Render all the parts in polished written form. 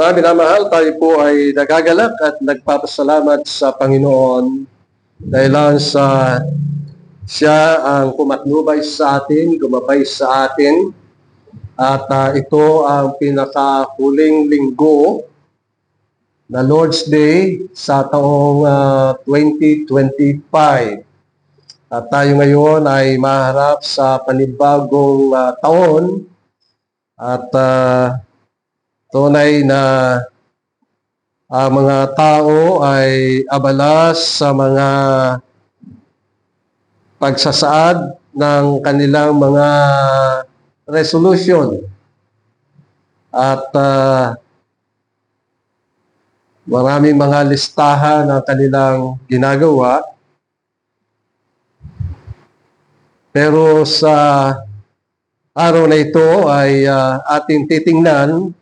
Mga minamahal, tayo po ay nagagalak at nagpapasalamat sa Panginoon dahil sa siya ang kumatnubay sa atin, gumabay sa atin, at ito ang pinakahuling linggo na Lord's Day sa taong 2025. At tayo ngayon ay maharap sa panibagong taon at tunay na mga tao ay abala sa mga pagsasaad ng kanilang mga resolution. At maraming mga listahan ang kanilang ginagawa. Pero sa araw na ito ay ating titingnan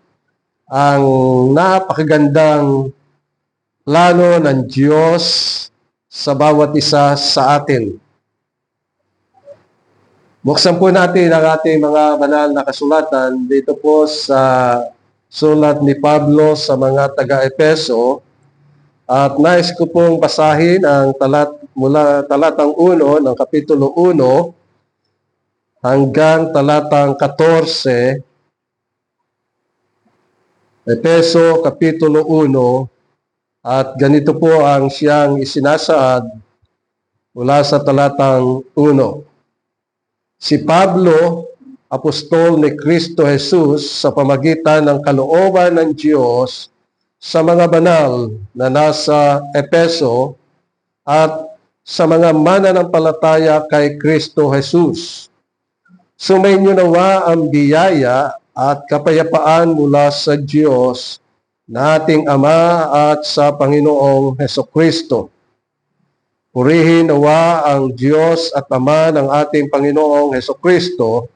ang napakagandang plano ng Diyos sa bawat isa sa atin. Buksan po natin ang ating mga banal na kasulatan dito po sa sulat ni Pablo sa mga taga-Epeso. At nais ko pong basahin ang mula talatang 1 ng Kapitulo 1 hanggang talatang 14, Epeso Kapitulo 1, at ganito po ang siyang isinasaad mula sa talatang 1. Si Pablo, apostol ni Kristo Jesus sa pamagitan ng kalooban ng Diyos sa mga banal na nasa Epeso at sa mga mananampalataya kay Kristo Jesus. Sumainyo nawa ang biyaya at kapayapaan mula sa Diyos na ating Ama at sa Panginoong Hesukristo. Purihin nawa ang Diyos at Ama ng ating Panginoong Hesukristo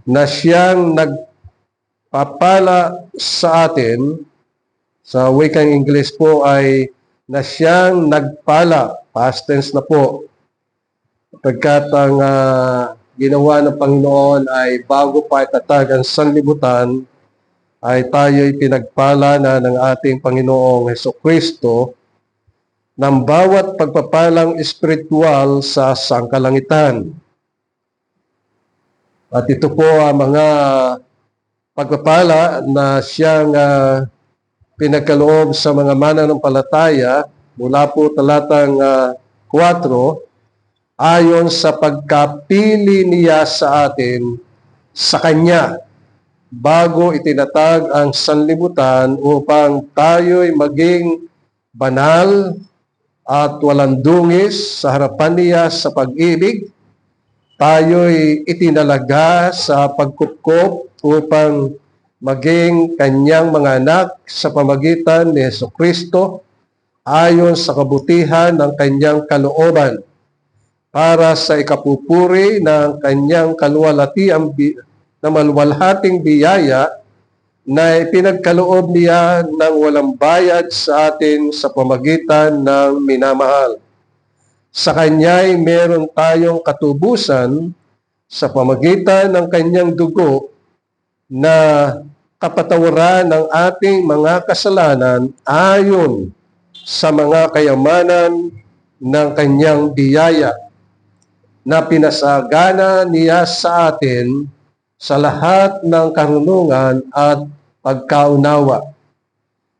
na siyang nagpapala sa atin, sa wikang English po ay na siyang nagpala, past tense na po, pagkat ang ginawa ng Panginoon ay bago pa itatag ang sanlibutan, ay tayo'y pinagpala na ng ating Panginoong Hesukristo ng bawat pagpapalang espiritual sa sangkalangitan. At ito po ang mga pagpapala na siyang pinagkaloob sa mga mananampalataya mula po talatang 4, ayon sa pagkapili niya sa atin sa Kanya bago itinatag ang sanlibutan upang tayo'y maging banal at walang dungis sa harapan niya sa pag-ibig. Tayo'y itinalaga sa pagkupkop upang maging Kanyang mga anak sa pamagitan ni Hesukristo ayon sa kabutihan ng Kanyang kalooban, para sa ikapupuri ng Kanyang na maluwalhating biyaya na ipinagkaloob niya ng walang bayad sa atin sa pamagitan ng minamahal. Sa Kanya'y meron tayong katubusan sa pamagitan ng Kanyang dugo na kapatawaran ng ating mga kasalanan ayon sa mga kayamanan ng Kanyang biyaya na pinasagana niya sa atin sa lahat ng karunungan at pagkaunawa,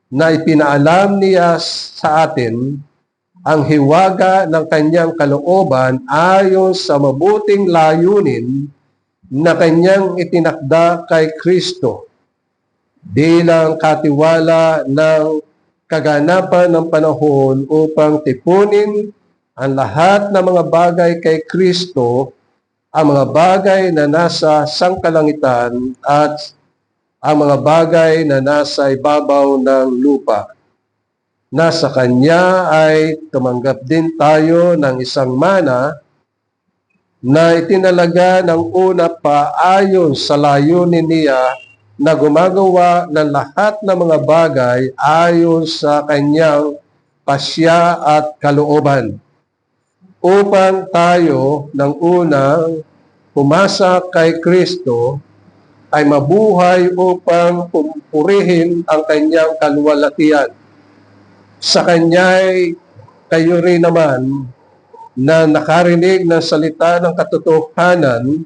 na ipinaalam niya sa atin ang hiwaga ng Kanyang kalooban ayon sa mabuting layunin na Kanyang itinakda kay Kristo bilang katiwala ng kaganapan ng panahon upang tipunin ang lahat ng mga bagay kay Kristo, ang mga bagay na nasa sangkalangitan at ang mga bagay na nasa ibabaw ng lupa. Nasa Kanya ay tumanggap din tayo ng isang mana na itinalaga ng una pa ayon sa layunin niya na gumagawa ng lahat ng mga bagay ayon sa Kanyang pasya at kalooban, upang tayo ng unang pumasa kay Kristo ay mabuhay upang purihin ang kanyang kaluwalhatian. Sa kanya'y kayo rin naman na nakarinig ng salita ng katotohanan,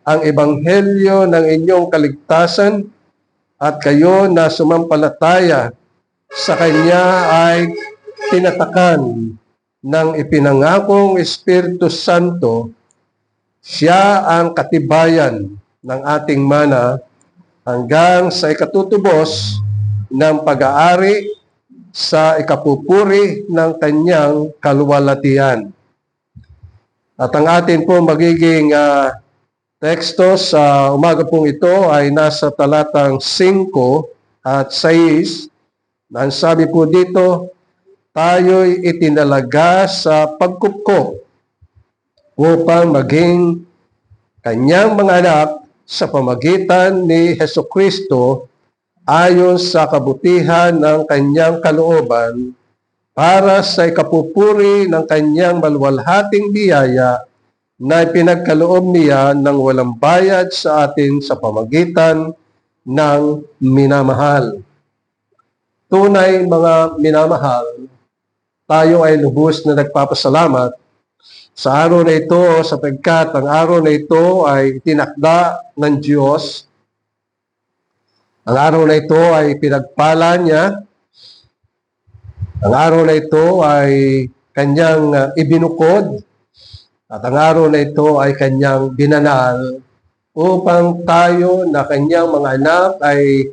ang ebanghelyo ng inyong kaligtasan, at kayo na sumampalataya sa kanya ay tinatakan ng ipinangakong Espiritu Santo. Siya ang katibayan ng ating mana hanggang sa ikatutubos ng pag-aari sa ikapupuri ng kanyang kaluwalhatian. At ang atin po magiging teksto sa umaga pong ito ay nasa talatang 5 at 6. Ang sabi po dito, tayo'y itinalaga sa pagkupkop upang maging kanyang mga anak sa pamagitan ni Hesukristo ayon sa kabutihan ng kanyang kalooban para sa ikapupuri ng kanyang maluwalhating biyaya na ipinagkaloob niya ng walang bayad sa atin sa pamagitan ng minamahal. Tunay mga minamahal, tayo ay lubos na nagpapasalamat sa araw na ito sapagkat ang araw na ito ay tinakda ng Diyos. Ang araw na ito ay pinagpala niya. Ang araw na ito ay kanyang ibinukod. At ang araw na ito ay kanyang binanal upang tayo na kanyang mga anak ay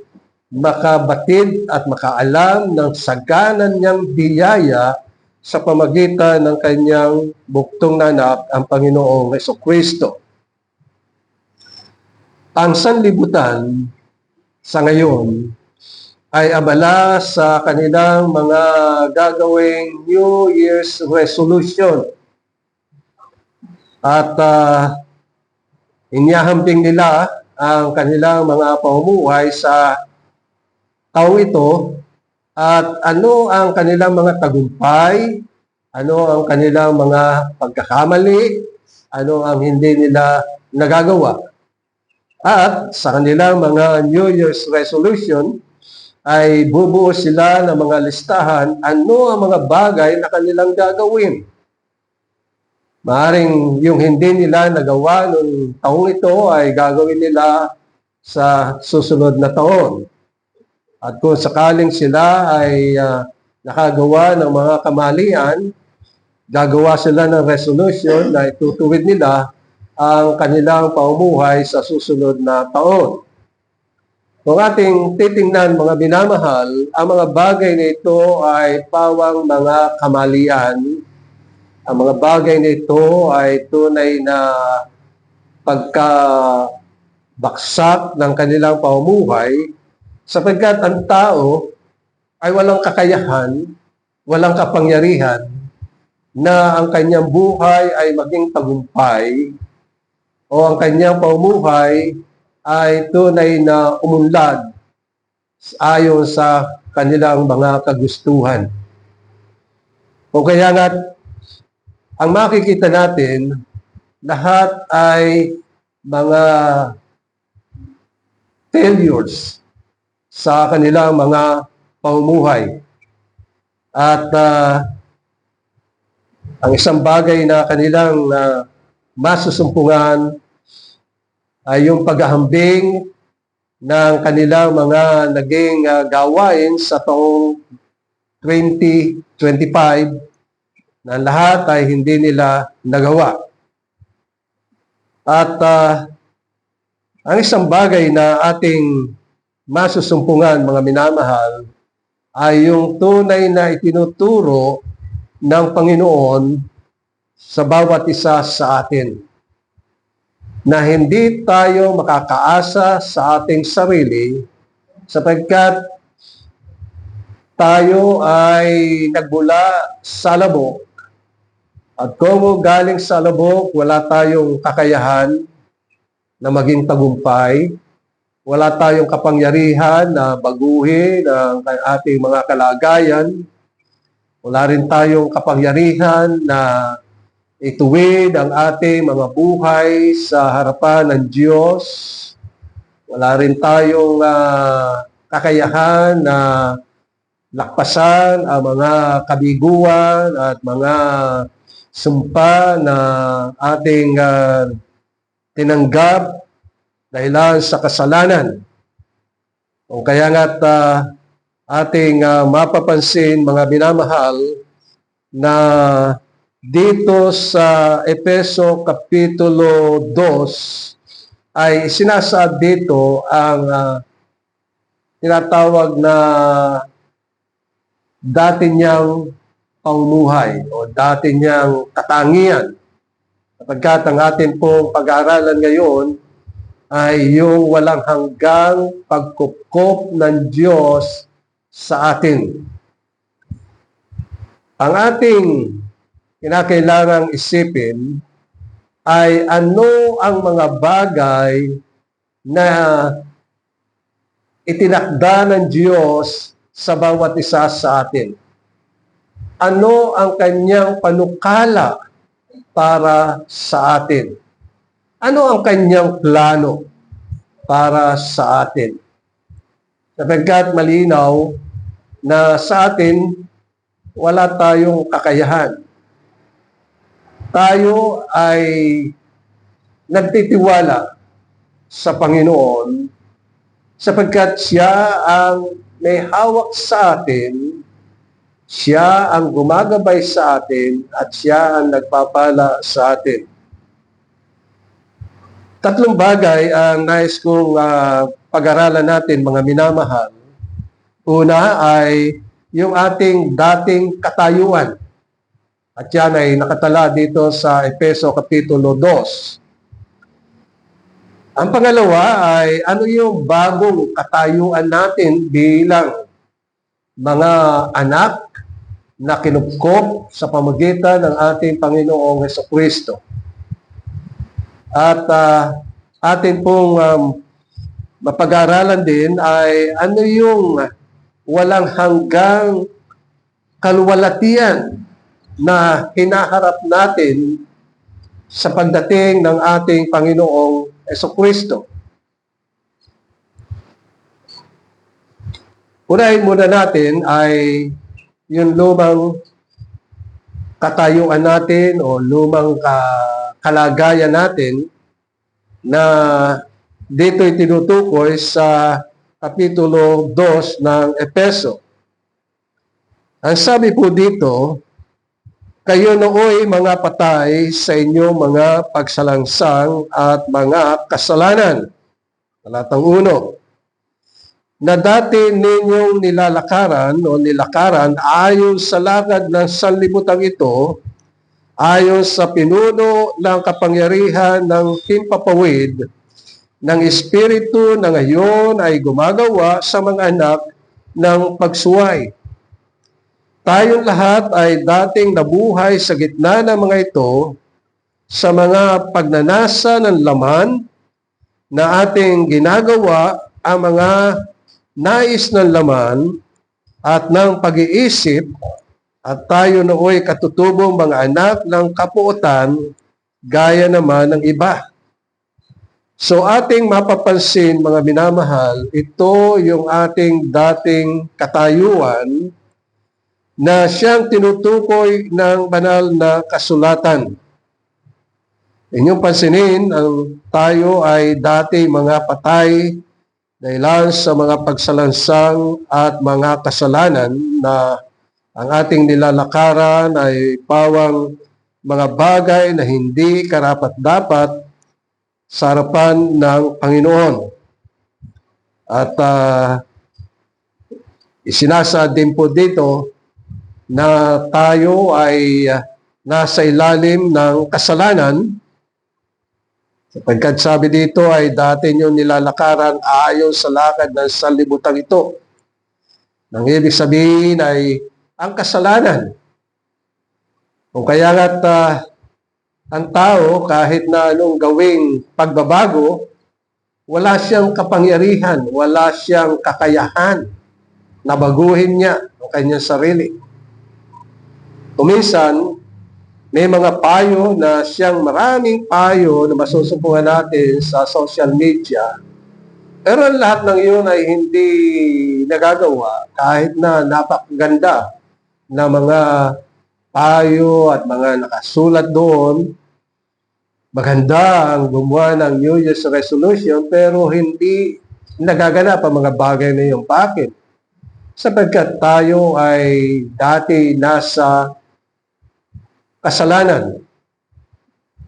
makabatid at makaalam ng saganan niyang biyaya sa pamagitan ng kanyang buktong na anak, ang Panginoong Hesukristo. Ang sanlibutan sa ngayon ay abala sa kanilang mga gagawing New Year's resolution. At inihahambing nila ang kanilang mga pamumuhay sa taong ito. At ano ang kanilang mga tagumpay, ano ang kanilang mga pagkakamali, ano ang hindi nila nagagawa. At sa kanilang mga New Year's resolution, ay bubuo sila ng mga listahan, ano ang mga bagay na kanilang gagawin. Maaring yung hindi nila nagawa noong taong ito ay gagawin nila sa susunod na taon. At kung sakaling sila ay nakagawa ng mga kamalian, gagawa sila ng resolution na itutuwid nila ang kanilang pamumuhay sa susunod na taon. Kung ating titingnan mga minamahal, ang mga bagay na ito ay pawang mga kamalian. Ang mga bagay na ito ay tunay na pagkabaksak ng kanilang pamumuhay sapagkat ang tao ay walang kakayahan, walang kapangyarihan na ang kanyang buhay ay maging tagumpay o ang kanyang pamumuhay ay tunay na umunlad ayon sa kanilang mga kagustuhan. O kaya nga, ang makikita natin, lahat ay mga failures sa kanilang mga pamumuhay. At ang isang bagay na kanilang masusumpungan ay yung paghahambing ng kanilang mga naging gawain sa taong 2025 na lahat ay hindi nila nagawa. At ang isang bagay na ating masusumpungan, mga minamahal, ay yung tunay na itinuturo ng Panginoon sa bawat isa sa atin. Na hindi tayo makakaasa sa ating sarili sapagkat tayo ay nagmula sa labok. At kung galing sa labok, wala tayong kakayahan na maging tagumpay. Wala tayong kapangyarihan na baguhin ang ating mga kalagayan. Wala rin tayong kapangyarihan na ituwid ang ating mga buhay sa harapan ng Diyos Wala rin tayong kakayahan na lakpasan ang mga kabiguan at mga sumpa na ating tinanggap dahilan sa kasalanan. O kaya nga't ating mapapansin, mga minamahal, na dito sa Efeso Kapitulo 2 ay sinasaad dito ang tinatawag na dati niyang pamumuhay o dati niyang katangian. Sapagkat ang atin pong pag-aaralan ngayon ay yung walang hanggang pagkupkop ng Diyos sa atin. Ang ating kinakailangang isipin ay ano ang mga bagay na itinakda ng Diyos sa bawat isa sa atin. Ano ang kanyang panukala para sa atin? Ano ang kanyang plano para sa atin? Sapagkat malinaw na sa atin wala tayong kakayahan. Tayo ay nagtitiwala sa Panginoon sapagkat Siya ang may hawak sa atin, Siya ang gumagabay sa atin, at Siya ang nagpapala sa atin. Tatlong bagay ang nais kong pag-aralan natin, mga minamahal. Una ay yung ating dating katayuan. At yan ay nakatala dito sa Efeso Kapitulo 2. Ang pangalawa ay ano yung bagong katayuan natin bilang mga anak na kinupkop sa pamagitan ng ating Panginoong Hesukristo. At atin pong mapag-aaralan din ay ano yung walang hanggang kaluwalhatian na hinaharap natin sa pagdating ng ating Panginoong Hesukristo. Unahin muna natin ay yung lumang katayuan natin o lumang kalagayan natin na dito'y tinutukoy sa Kapitulo 2 ng Efeso. Ang sabi po dito, kayo nooy mga patay sa inyong mga pagsalangsang at mga kasalanan. Talatang 1. Na dati ninyong nilakaran ayon sa lakad ng sanlibutan ito, ayon sa pinuno ng kapangyarihan ng himpapawid ng Espiritu na ngayon ay gumagawa sa mga anak ng pagsuway. Tayong lahat ay dating nabuhay sa gitna ng mga ito sa mga pagnanasa ng laman na ating ginagawa ang mga nais ng laman at ng pag-iisip, at tayo nooy katutubong mga anak ng kapuotan gaya naman ng iba. So ating mapapansin, mga minamahal, ito yung ating dating katayuan na siyang tinutukoy ng banal na kasulatan. Inyong pansinin, ang tayo ay dati mga patay dahilan sa mga pagsalansang at mga kasalanan na ang ating nilalakaran ay pawang mga bagay na hindi karapat-dapat sa harapan ng Panginoon. At isinasaad din po dito na tayo ay nasa ilalim ng kasalanan, sapagkat sabi dito ay dati nyo nilalakaran ayon sa lakad ng sanlibutan ito. Nang ibig sabihin ay ang kasalanan. Kung kaya nga't ang tao kahit na anong gawing pagbabago, wala siyang kapangyarihan, wala siyang kakayahan na baguhin niya ang kanyang sarili. Kuminsan, may mga payo na siyang maraming payo na masusubukan natin sa social media Pero lahat ng iyon ay hindi nagagawa kahit na napakaganda na mga payo at mga nakasulat doon. Maganda ang gumawa ng New Year's resolution pero hindi nagaganap ang mga bagay na iyon. Bakit? Sapagkat tayo ay dati nasa kasalanan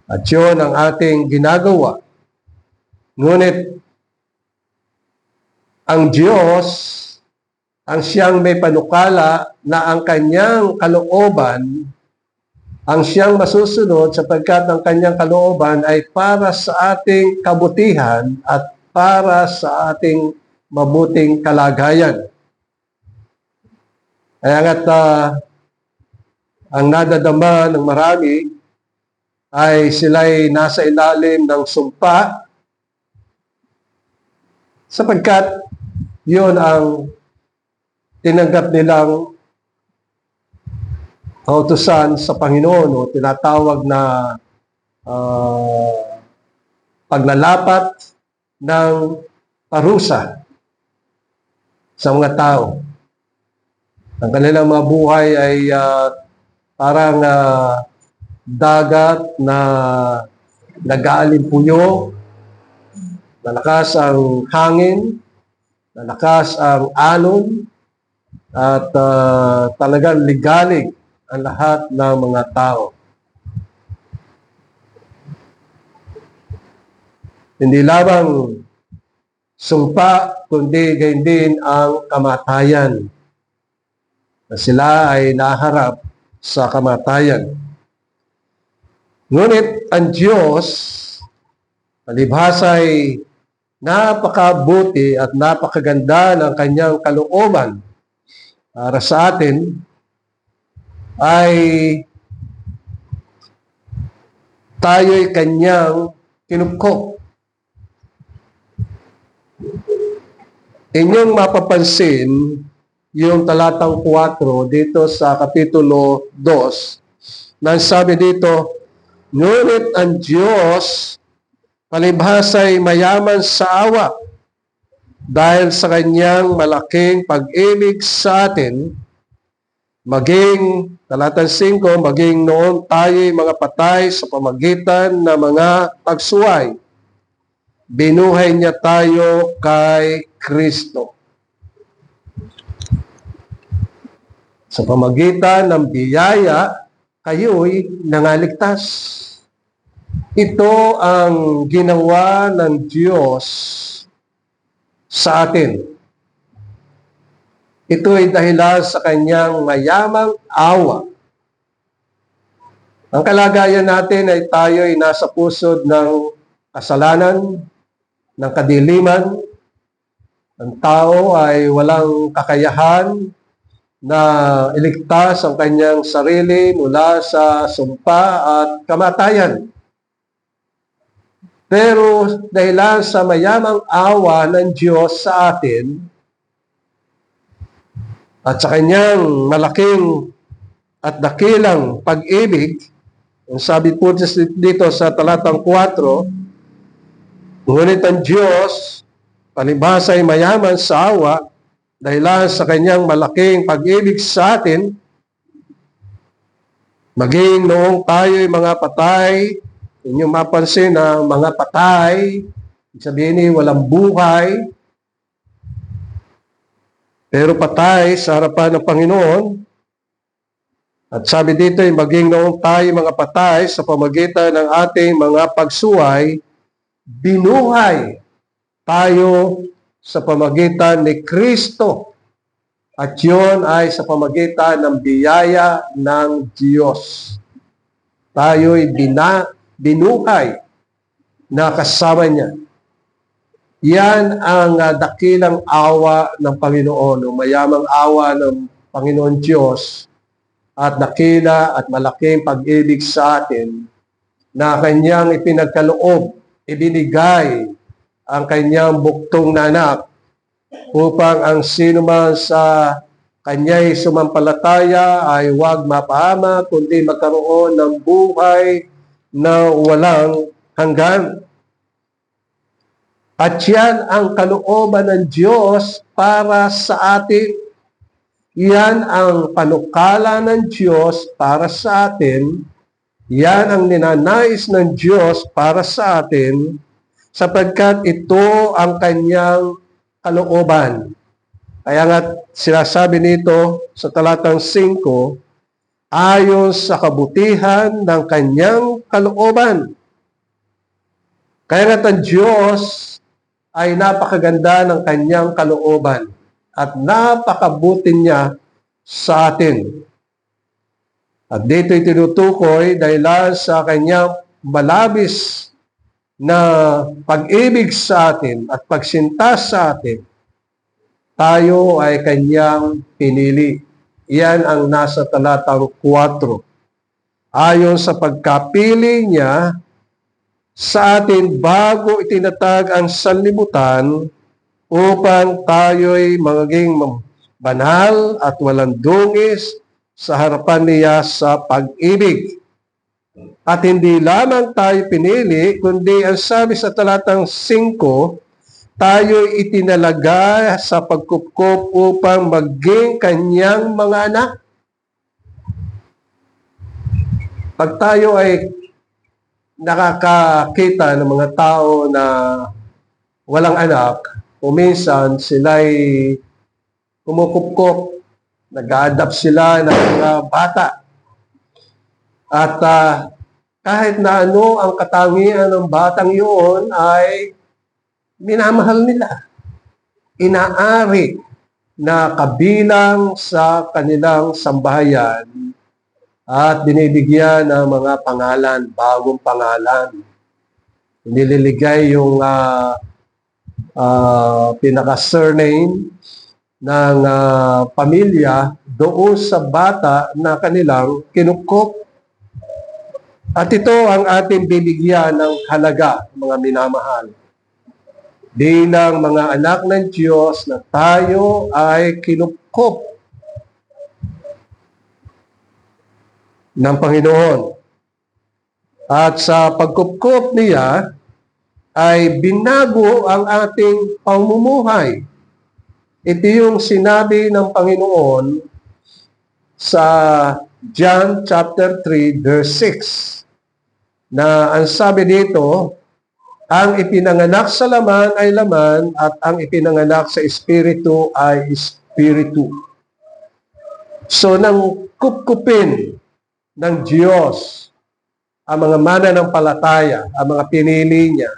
at yun ang ating ginagawa. Ngunit ang Diyos, ang siyang may panukala na ang kanyang kalooban, ang siyang masusunod sapagkat ang kanyang kalooban ay para sa ating kabutihan at para sa ating mabuting kalagayan. Kaya nga't ang nadadama ng marami ay sila'y nasa ilalim ng sumpa sapagkat yun ang tinanggap nilang kautusan sa Panginoon o tinatawag na paglalapat ng parusa sa mga tao. Ang kanilang mga buhay ay parang dagat na nag-aalimpuyo, malakas ang hangin, malakas ang alon, at talagang ligalig ang lahat ng mga tao. Hindi lamang sumpa, kundi gayon din ang kamatayan. Na sila ay naharap sa kamatayan. Ngunit ang Diyos, palibhasa ay napakabuti at napakaganda ng kanyang kalooban para sa atin, ay tayo'y kanyang kinupkop. Inyong mapapansin yung talatang 4 dito sa Kapitulo 2, na sabi dito, ngunit ang Diyos palibhasa'y mayaman sa awa dahil sa kanyang malaking pag-ibig sa atin, maging, talatang 5, maging noon tayo'y mga patay sa pamagitan ng mga pagsuway, binuhay niya tayo kay Kristo. Sa pamagitan ng biyaya, kayo'y nangaligtas. Ito ang ginawa ng Diyos sa atin. Ito ay dahilan sa kanyang mayamang awa. Ang kalagayan natin ay tayo'y nasa pusod ng kasalanan, ng kadiliman. Ang tao ay walang kakayahan na iligtas ang kanyang sarili mula sa sumpa at kamatayan. Pero dahilan sa mayamang awa ng Diyos sa atin at sa kanyang malaking at dakilang pag-ibig, ang sabi po dito sa talatang 4, ngunit ang Diyos, palibhasa ay mayaman sa awa, dahilan sa kanyang malaking pag-ibig sa atin, maging noong tayo'y mga patay, inyong mapansin na mga patay, sabihin ni walang buhay, pero patay sa harapan ng Panginoon. At sabi dito, maging noong tayo mga patay sa pamagitan ng ating mga pagsuway, binuhay tayo sa pamagitan ni Kristo. At yun ay sa pamagitan ng biyaya ng Diyos. Tayo'y binuhay na kasama niya. Yan ang dakilang awa ng Panginoon, o mayamang awa ng Panginoon Diyos, at dakila at malaking pag-ibig sa atin na kanyang ipinagkaloob, ibinigay ang kanyang buktong na anak upang ang sinuman sa kanya'y sumampalataya ay huwag mapahama kundi magkaroon ng buhay na walang hanggan. At yan ang kalooban ng Diyos para sa atin. Yan ang panukala ng Diyos para sa atin. Yan ang ninanais ng Diyos para sa atin, sapagkat ito ang kanyang kalooban. Kaya nga sinasabi nito sa talatang 5, ayon sa kabutihan ng kanyang kalooban. Kaya nga ang Diyos ay napakaganda ng kanyang kalooban at napakabuti niya sa atin. At dito'y tinutukoy dahil sa kanyang malabis na pag-ibig sa atin at pagsinta sa atin, tayo ay kanyang pinili. Iyan ang nasa talatang 4. Ayon sa pagkapili niya sa atin bago itinatag ang sanlibutan upang tayo'y maging banal at walang dungis sa harapan niya sa pag-ibig. At hindi lamang tayo pinili, kundi ang sabi sa talatang 5, tayo'y itinalaga sa pagkupkup upang maging kanyang mga anak. Pag tayo ay nakakakita ng mga tao na walang anak, o minsan sila'y kumukupkup, nag-a-adapt sila ng mga bata. At kahit na ano ang katangian ng batang yun ay minamahal nila. Inaari na kabilang sa kanilang sambahayan at binibigyan ng mga pangalan, bagong pangalan. Nililigay yung pinaka-surname ng pamilya doon sa bata na kanilang kinukup. At ito ang ating binigyan ng halaga, mga minamahal. Bilang mga anak ng Diyos na tayo ay kinukup ng Panginoon. At sa pagkupkup niya, ay binago ang ating pamumuhay. Ito yung sinabi ng Panginoon sa John chapter 3, verse 6, na ang sabi dito, ang ipinanganak sa laman ay laman, at ang ipinanganak sa espiritu ay espiritu. So, nang kupkupin ng Diyos ang mga mananampalataya, ang mga pinili niya,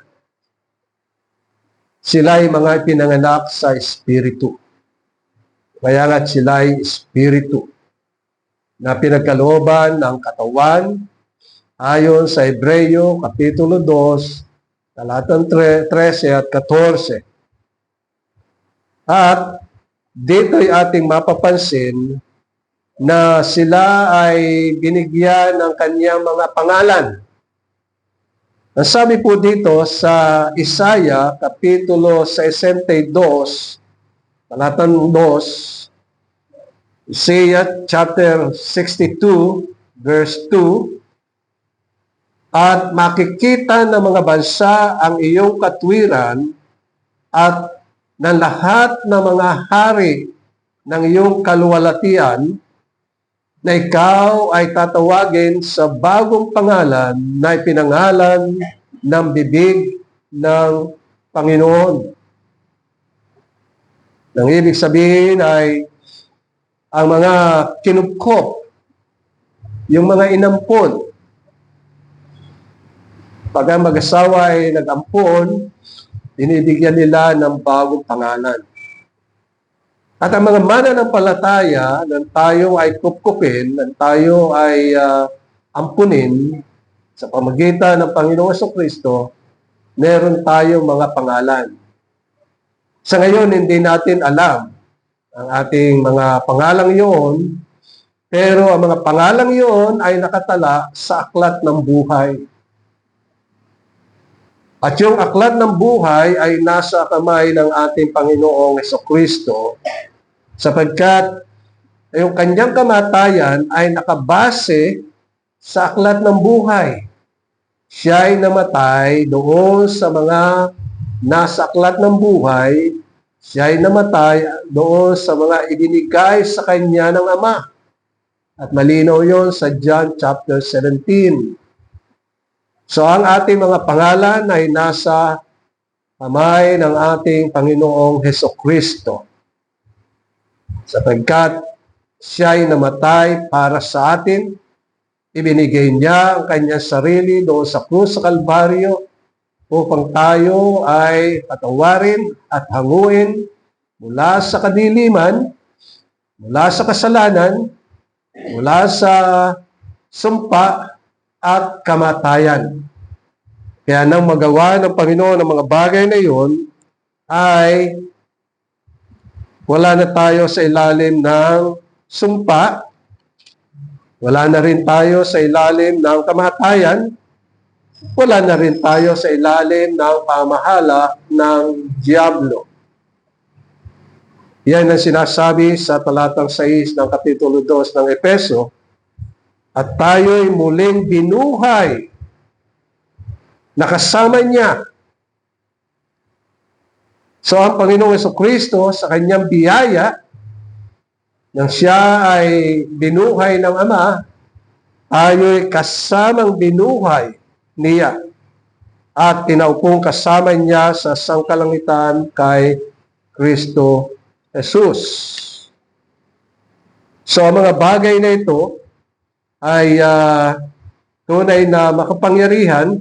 sila ay mga pinanganak sa espiritu. Kaya nga sila ay espiritu na pinagkalooban ng katawan ayon sa Hebreyo Kapitulo 2, talatang 13 at 14. At dito'y ating mapapansin na sila ay binigyan ng kanyang mga pangalan. Ang sabi po dito sa Isaiah Kapitulo 62, talatang 2, Isaiah chapter 62, verse 2, at makikita ng mga bansa ang iyong katwiran at ng lahat ng mga hari ng iyong kaluwalhatian, na ikaw ay tatawagin sa bagong pangalan na ipinangalan ng bibig ng Panginoon. Ang ibig sabihin ay ang mga kinupkop, yung mga inampon. Pag ang mag-asawa ay nag-ampon, binibigyan nila ng bagong pangalan. At ang mga mananampalataya na tayo ay kupkupin, na tayo ay ampunin sa pamagitan ng Panginoong Jesucristo, meron tayong mga pangalan. Sa ngayon, hindi natin alam ang ating mga pangalang iyon, pero ang mga pangalang iyon ay nakatala sa aklat ng buhay. At yung aklat ng buhay ay nasa kamay ng ating Panginoong Jesucristo, sapagkat yung kanyang kamatayan ay nakabase sa aklat ng buhay. Siya ay namatay doon sa mga nasa aklat ng buhay, siya ay namatay doon sa mga ibinigay sa kanya ng Ama. At malinaw yon sa John chapter 17. So ang ating mga pangalan ay nasa kamay ng ating Panginoong Hesukristo. Sapagkat siya ay namatay para sa atin, ibinigay niya ang kanyang sarili doon sa krus sa Kalbaryo upang tayo ay patawarin at hanguin mula sa kadiliman, mula sa kasalanan, mula sa sumpa at kamatayan. Kaya nang magawa ng Panginoon ang mga bagay na iyon, ay wala na tayo sa ilalim ng sumpa, wala na rin tayo sa ilalim ng kamatayan, wala na rin tayo sa ilalim ng pamahala ng Diablo. Yan ang sinasabi sa talatang 6 ng kapitulo 2 ng Efeso. At tayo'y muling binuhay na kasama niya. So ang Panginoong Hesukristo sa kanyang biyaya, nang siya ay binuhay ng Ama, tayo'y kasamang binuhay niya at tinaupong kasama niya sa sangkalangitan kay Kristo Jesus. So ang mga bagay na ito ay tunay na makapangyarihan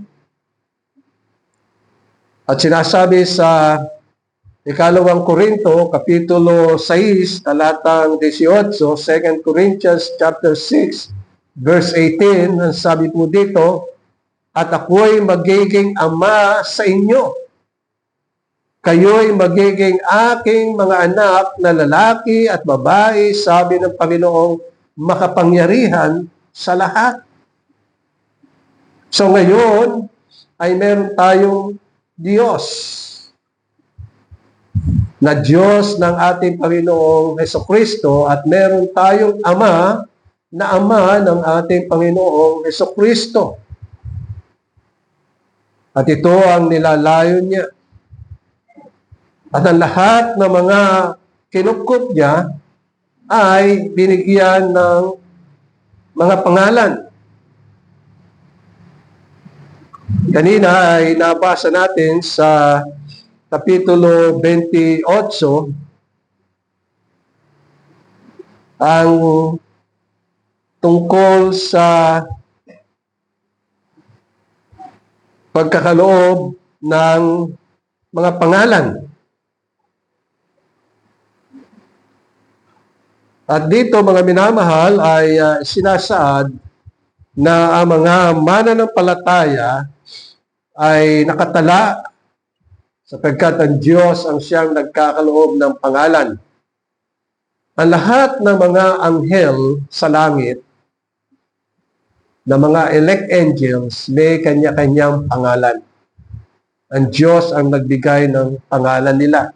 at sinasabi sa Ikalawang Korinto, Kapitulo 6, talatang 18, 2 Corinthians chapter 6, verse 18, ang sabi po dito, at ako'y magiging ama sa inyo. Kayo'y magiging aking mga anak na lalaki at babae, sabi ng Panginoong makapangyarihan sa lahat. So ngayon ay meron tayong Diyos, na Diyos ng ating Panginoong Hesukristo, at meron tayong Ama na Ama ng ating Panginoong Hesukristo. At ito ang nilalayo niya. At ang lahat ng mga kinupkup niya ay binigyan ng mga pangalan. Kanina ay nabasa natin sa Kapitulo 28 ang tungkol sa pagkakaloob ng mga pangalan. At dito, mga minamahal, ay sinasaad na ang mga mananampalataya ay nakatala sapagkat ang Diyos ang siyang nagkakaloob ng pangalan. Ang lahat ng mga anghel sa langit, na mga elect angels, may kanya-kanyang pangalan. Ang Diyos ang nagbigay ng pangalan nila.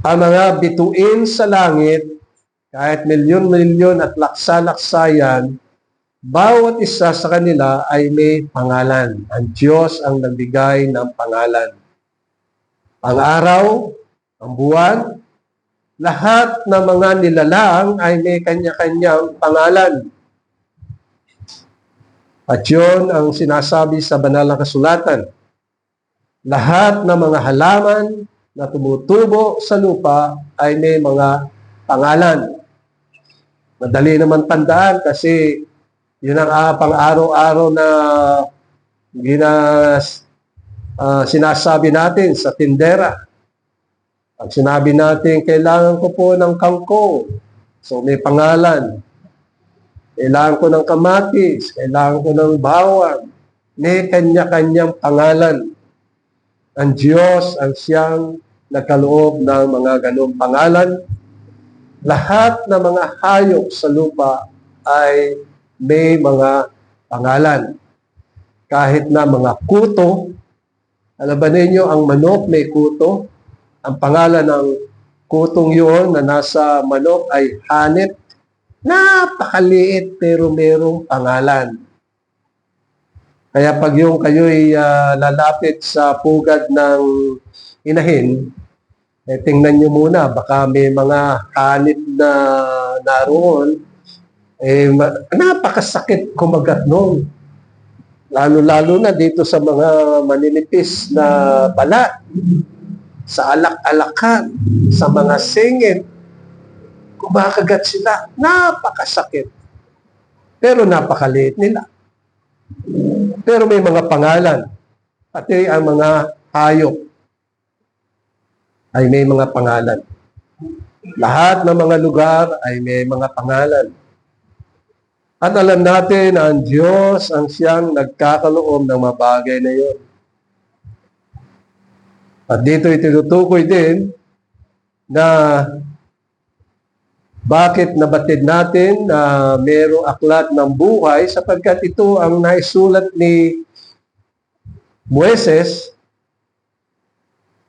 Ang mga bituin sa langit, kahit milyon-milyon at laksa-laksayan, bawat isa sa kanila ay may pangalan. Ang Diyos ang nagbigay ng pangalan. Ang araw, ang buwan, lahat ng mga nilalang ay may kanya-kanyang pangalan. At yun ang sinasabi sa banal na kasulatan. Lahat ng mga halaman na tumutubo sa lupa ay may mga pangalan. Madali naman tandaan kasi yun ang pang-araw-araw na sinasabi natin sa tindera. Pag sinabi natin, kailangan ko po ng kangkong. So may pangalan. Kailangan ko ng kamatis. Kailangan ko ng bawang. May kanya-kanyang pangalan. Ang Diyos ang siyang nagkaloob ng mga ganong pangalan. Lahat ng mga hayop sa lupa ay may mga pangalan. Kahit na mga kuto, alam ba ninyo, ang manok may kuto? Ang pangalan ng kutong yun na nasa manok ay hanip. Napakaliit pero merong pangalan. Kaya pag yung kayo'y lalapit sa pugad ng inahin, tingnan nyo muna, baka may mga hanip na naroon, napakasakit kumagat noon. Lalo-lalo na dito sa mga maninipis na balat, sa alak-alakan, sa mga singit, kumakagat sila. Napakasakit. Pero napakaliit nila. Pero may mga pangalan. Pati ang mga hayop ay may mga pangalan. Lahat ng mga lugar ay may mga pangalan. At alam natin na ang Diyos ang siyang nagkakaloob ng mga bagay na yun. At dito itinutukoy din na bakit nabatid natin na mayroong aklat ng buhay sapagkat ito ang naisulat ni Moises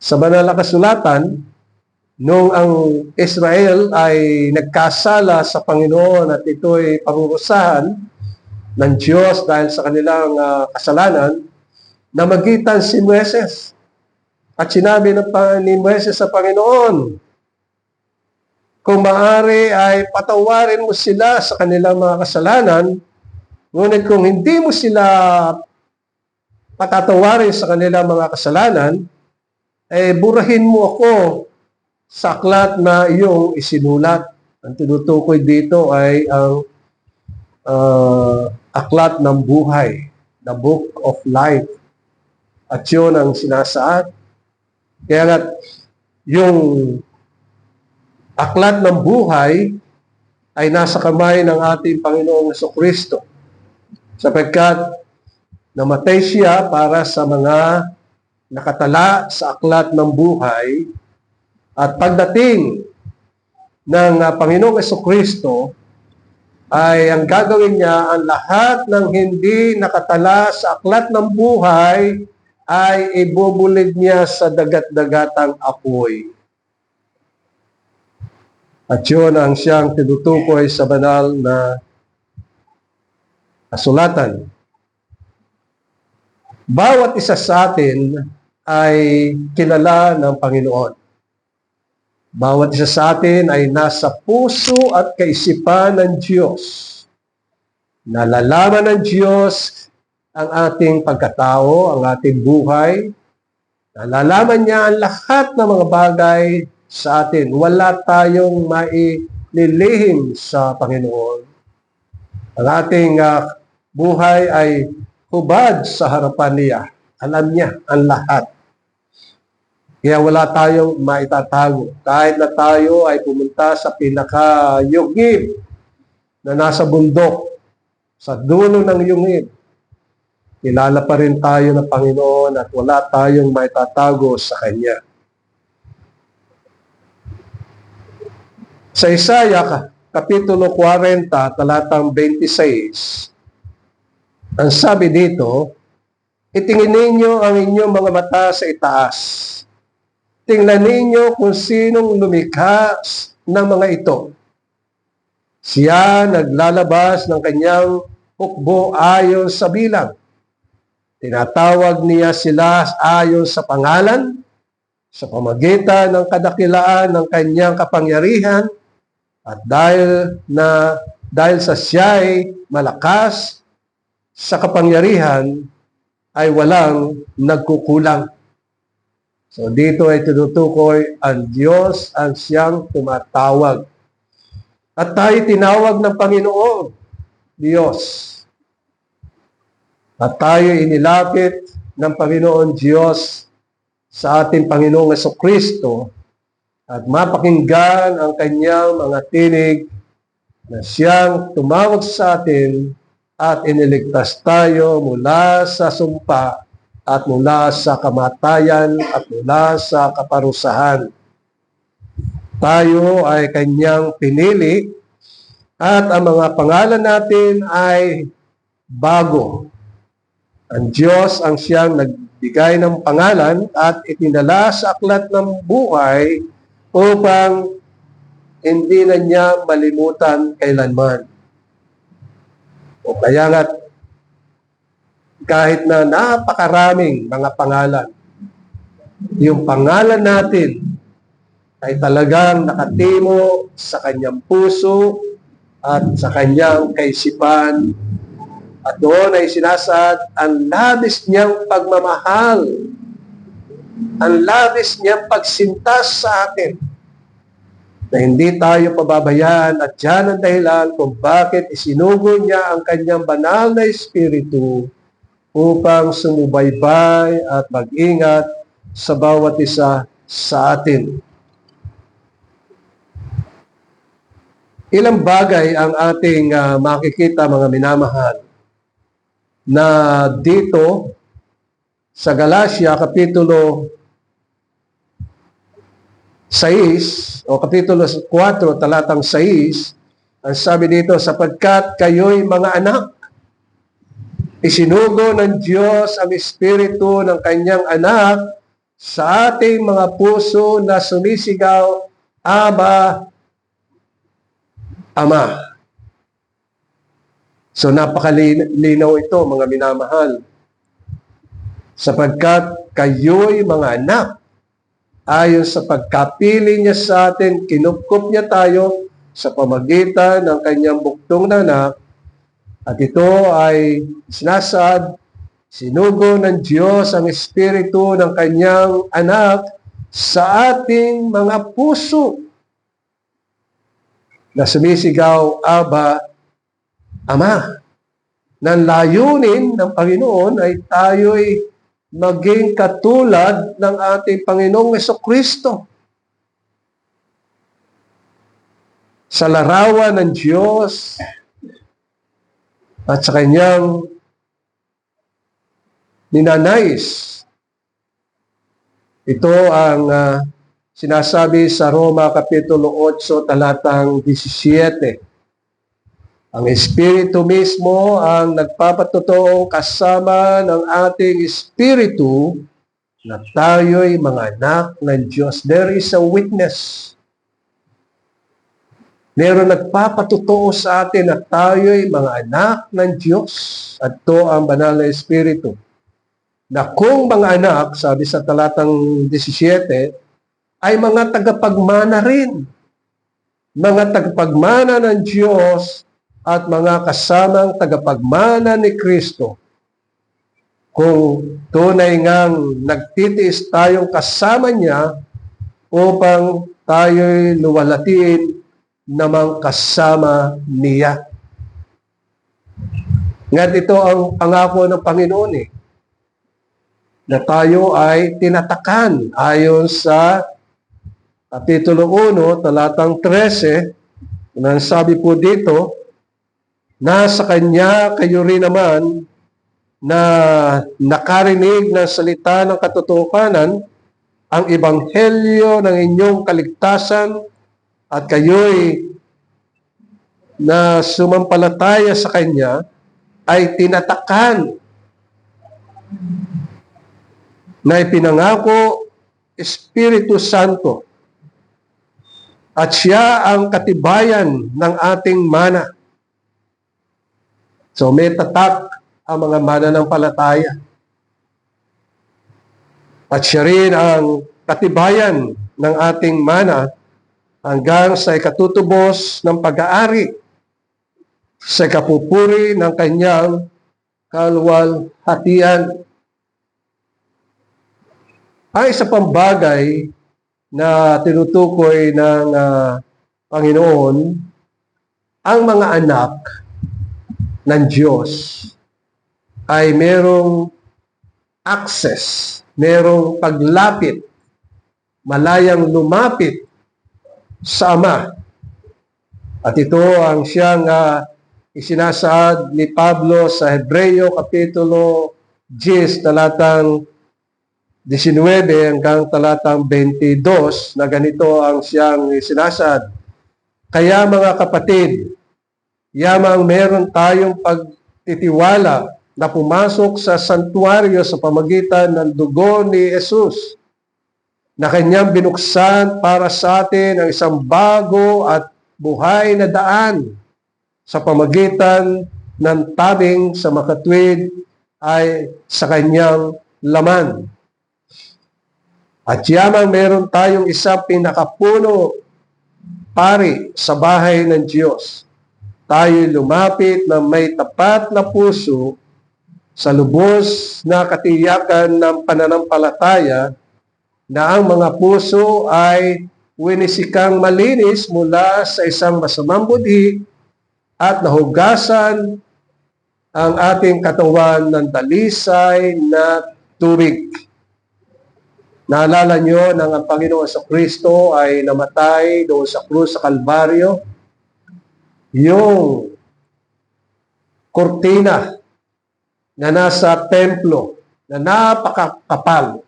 sa banal na kasulatan noong ang Israel ay nagkasala sa Panginoon at ito ay pangurusahan ng Diyos dahil sa kanilang kasalanan, na magitan si Moises. At sinabi ni Moises sa Panginoon, kung maaari ay patawarin mo sila sa kanilang mga kasalanan, ngunit kung hindi mo sila patatawarin sa kanilang mga kasalanan, burahin mo ako sa aklat na iyong isinulat. Ang tinutukoy dito ay ang aklat ng buhay, the book of life. At yun ang sinasaad. Kaya nga, yung aklat ng buhay ay nasa kamay ng ating Panginoong Jesucristo, sapagkat namatay siya para sa mga nakatala sa aklat ng buhay. At pagdating ng Panginoong Jesucristo ay ang gagawin niya, ang lahat ng hindi nakatala sa aklat ng buhay ay ibubulig niya sa dagat-dagatang apoy. At yun ang siyang tinutukoy sa banal na kasulatan. Bawat isa sa atin ay kilala ng Panginoon. Bawat isa sa atin ay nasa puso at kaisipan ng Diyos. Nalalaman ng Diyos ang ating pagkatao, ang ating buhay. Nalalaman niya ang lahat ng mga bagay sa atin. Wala tayong maililihim sa Panginoon. Ang ating buhay ay hubad sa harapan niya. Alam niya ang lahat. Kaya wala tayong maitatago. Kahit na tayo ay pumunta sa pinakayugib na nasa bundok, sa dulo ng yungib, kilala pa rin tayo ng Panginoon at wala tayong maitatago sa Kanya. Sa Isaiah, Kapitulo 40, talatang 26, ang sabi dito, itingin ninyo ang inyong mga mata sa itaas. Tingnan ninyo kung sinong lumikha ng mga ito. Siya naglalabas ng kanyang hukbo ayon sa bilang. Tinatawag niya sila ayon sa pangalan, sa pamagitan ng kadakilaan ng kanyang kapangyarihan, at dahil sa siya'y malakas sa kapangyarihan, ay walang nagkukulang. So dito ay tinutukoy ang Diyos ang siyang tumatawag. At tayo tinawag ng Panginoon, Diyos. At tayo inilapit ng Panginoon Diyos sa ating Panginoong Jesucristo at mapakinggan ang kanyang mga tinig na siyang tumawag sa atin at iniligtas tayo mula sa sumpa at mula sa kamatayan at mula sa kaparusahan. Tayo ay kanyang pinili at ang mga pangalan natin ay bago. Ang Diyos ang siyang nagbigay ng pangalan at itinala sa aklat ng buhay upang hindi na niya malimutan kailanman. O kaya nga, kahit na napakaraming mga pangalan, yung pangalan natin ay talagang nakatimo sa kanyang puso at sa kanyang kaisipan. At doon ay sinasaad ang labis niyang pagmamahal, ang labis niyang pagsintas sa atin, na hindi tayo pababayaan, at yan ang dahilan kung bakit isinugo niya ang kanyang banal na Espiritu upang sumubaybay at mag-ingat sa bawat isa sa atin. Ilang bagay ang ating makikita, mga minamahal, na dito sa Galatia Kapitulo 6 o Kapitulo 4, talatang 6, ang sabi dito, sapagkat kayo'y mga anak, isinugo ng Diyos ang Espiritu ng kanyang anak sa ating mga puso na sumisigaw, Aba, Ama. So napakalinaw ito, mga minamahal. Sapagkat kayo'y mga anak, ayon sa pagkapili niya sa atin, kinupkup niya tayo sa pamagitan ng kanyang buktong na anak, at ito ay sinasaad, sinugo ng Diyos ang Espiritu ng kanyang anak sa ating mga puso na sumisigaw, Aba, Ama. Nang layunin ng Panginoon ay tayo'y maging katulad ng ating Panginoong Jesucristo. Sa larawan ng Diyos at sa kanyang ninanais. Ito ang sinasabi sa Roma Kapitulo 8, talatang 17. Ang Espiritu mismo ang nagpapatotoong kasama ng ating Espiritu na tayo'y mga anak ng Diyos. There is a witness. Meron nagpapatotoo sa atin na tayo'y mga anak ng Diyos. At ito ang banal na Espiritu. Na kung mga anak, sabi sa talatang 17, ay mga tagapagmana rin. Mga tagapagmana ng Diyos at mga kasamang tagapagmana ni Kristo. Kung tunay ngang nagtitiis tayong kasama niya upang tayo'y luwalatiin namang kasama niya. Nga't ito ang pangako ng Panginoon na tayo ay tinatakan ayon sa Kapitulo 1, talatang 13, nang sabi po dito, na sa Kanya kayo rin naman na nakarinig ng salita ng katotohanan, ang ebanghelyo ng inyong kaligtasan, at kayo'y na sumampalataya sa Kanya ay tinatakan na ipinangako Espiritu Santo, at siya ang katibayan ng ating mana. So may tatak ang mga mananampalataya. At siya rin ang katibayan ng ating mana hanggang sa ikatutubos ng pag-aari, sa ikapupuri ng kanyang kaluwalhatian. Ay isa pang bagay na tinutukoy ng Panginoon, ang mga anak ng Diyos ay merong access, merong paglapit, malayang lumapit sa Ama. At ito ang siyang isinasaad ni Pablo sa Hebreo Kapitulo 10, talatang 19 hanggang talatang 22, na ganito ang siyang isinasaad. Kaya mga kapatid, yamang meron tayong pagtitiwala na pumasok sa santuario sa pamagitan ng dugo ni Jesus, na kanyang binuksan para sa atin ang isang bago at buhay na daan sa pamagitan ng tabing sa makatwid ay sa kanyang laman. At yamang meron tayong isang pinakapuno pari sa bahay ng Diyos. Tayo lumapit na may tapat na puso sa lubos na katiyakan ng pananampalataya na ang mga puso ay winisikang malinis mula sa isang masamang budhi at nahugasan ang ating katawan ng dalisay na tubig. Naalala nyo na ang Panginoon sa Kristo ay namatay doon sa krus sa Kalbaryo. Yung kortina na nasa templo na napakakapal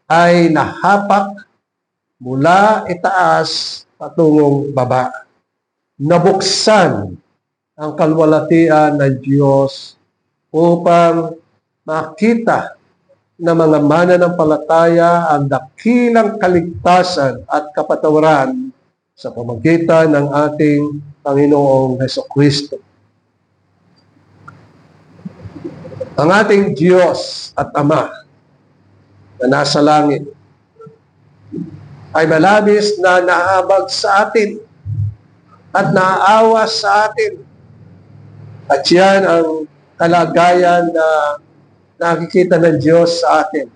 ay nahapak mula itaas patungong baba. Nabuksan ang kalwalatian ng Diyos upang makita ng mga mananampalataya ang dakilang kaligtasan at kapatawaran sa pamamagitan ng ating Panginoong Hesukristo. Ang ating Diyos at Ama na nasa langit ay malabis na nahabag sa atin at naaawa sa atin. At yan ang kalagayan na nakikita ng Diyos sa atin.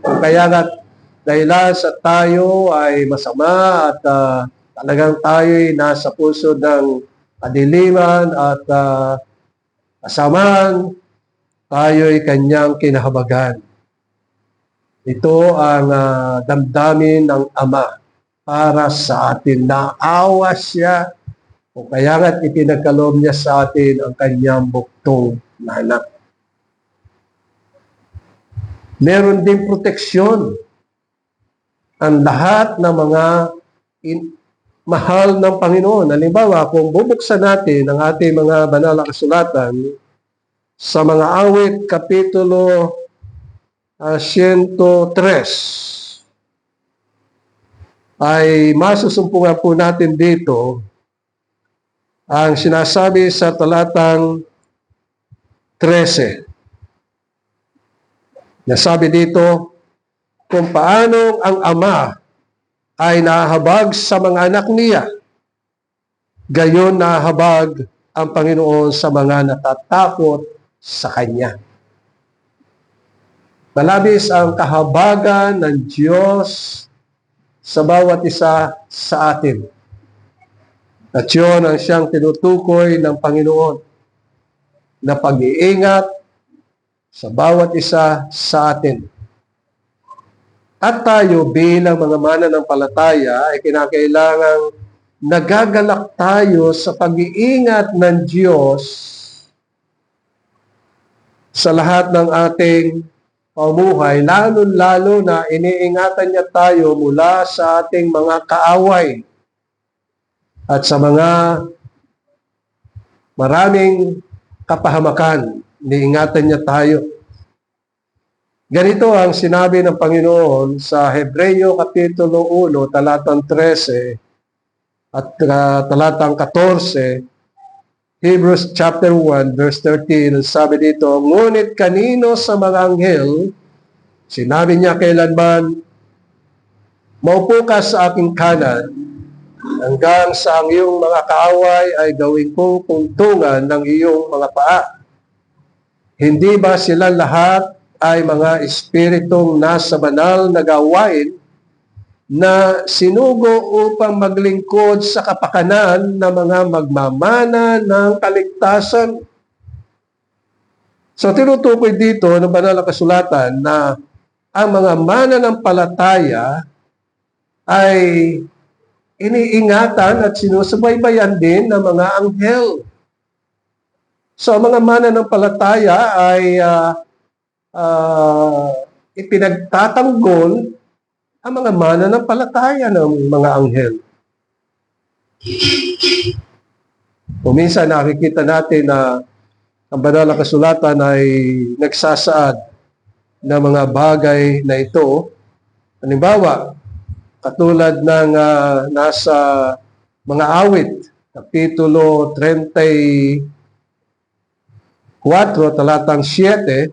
Kaya nga, dahilan sa tayo ay masama at talagang tayo'y nasa puso ng kadiliman at kasamaan, tayo'y kanyang kinahabagan. Ito ang damdamin ng Ama para sa atin. Naawa siya o kaya nga't ipinagkaloob niya sa atin ang kanyang buktong na anak. Meron din proteksyon ang lahat ng mga mahal ng Panginoon. Halimbawa, kung bubuksan natin ang ating mga banal na kasulatan sa mga awit, kapitulo 103, ay masusumpungan po natin dito ang sinasabi sa talatang 13. Nasabi dito, kung paano ang Ama ay nahabag sa mga anak niya, gayon nahabag ang Panginoon sa mga natatakot sa Kanya. Malabis ang kahabagan ng Diyos sa bawat isa sa atin. At yun ang siyang tinutukoy ng Panginoon na pag-iingat sa bawat isa sa atin. At tayo bilang mga mananampalataya ay kinakailangang nagagalak tayo sa pag-iingat ng Diyos sa lahat ng ating pamuhay, lalo-lalo na iniingatan niya tayo mula sa ating mga kaaway at sa mga maraming kapahamakan. Iniingatan niya tayo. Ganito ang sinabi ng Panginoon sa Hebreo Kapitulo 1, talatang 13 at talatang 14, Hebrews chapter 1, verse 13, sabi dito, ngunit kanino sa mga anghel, sinabi niya kailanman, maupo ka sa aking kanan, hanggang sa ang iyong mga kaaway ay gawin kong tungtungan ng iyong mga paa. Hindi ba sila lahat ay mga espiritong nasa banal na gawain na sinugo upang maglingkod sa kapakanan ng mga magmamana ng kaligtasan? So tinutukoy dito ng banal na kasulatan na ang mga mananampalataya ay iniingatan at sinusubaybayan din ng mga anghel. So ang mga mananampalataya ay ipinagtatanggol ang mga mananampalataya ng mga anghel. Minsan nakikita natin na ang banal na kasulatan ay nagsasaad ng mga bagay na ito. Halimbawa, katulad ng nasa mga awit, Kapitulo 34, talatang 7,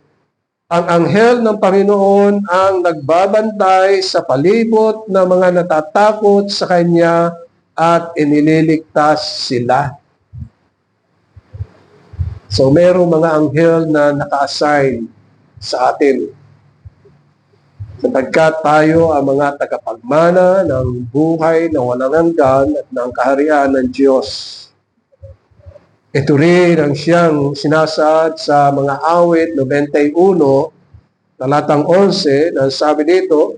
ang anghel ng Panginoon ang nagbabantay sa palibot ng mga natatakot sa Kanya at inililigtas sila. So, merong mga anghel na naka-assign sa atin. Sapagkat tayo ang mga tagapagmana ng buhay na walang hanggan at ng kaharian ng Diyos. Ito rin ang siyang sinasaad sa mga awit 91, talatang 11, na sabi dito,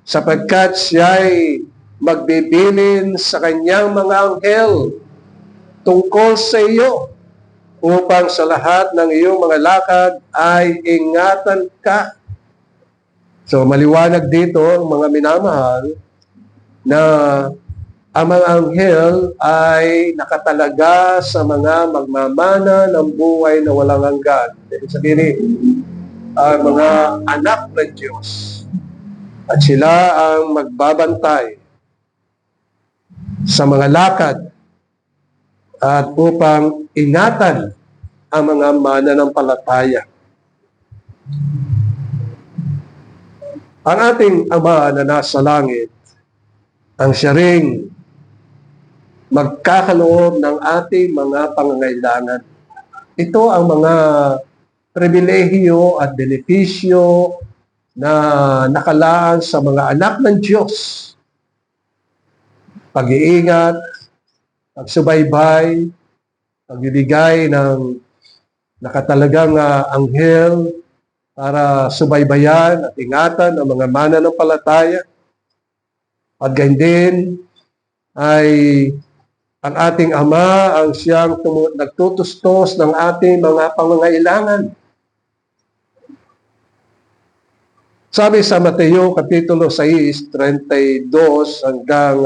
sapagkat siya'y magbibilin sa kanyang mga anghel tungkol sa iyo, upang sa lahat ng iyong mga lakad ay ingatan ka. So maliwanag dito, mga minamahal, na ang mga anghel ay nakatalaga sa mga magmamana ng buhay na walang hanggan. Ibig sabihin, ang mga anak ng Diyos. At sila ang magbabantay sa mga lakad at upang ingatan ang mga mananampalataya. Ang ating Ama na nasa langit, ang siya ring magkakaloob ng ating mga pangangailangan. Ito ang mga pribilehiyo at benepisyo na nakalaan sa mga anak ng Diyos. Pag-iingat, pagsubaybay, pagbibigay ng nakatalagang anghel para subaybayan at ingatan ang mga mananampalataya. At gayon din ay ang ating Ama ang siyang nagtutustos ng ating mga pangangailangan. Sabi sa Mateo Kapitulo 6, 32 hanggang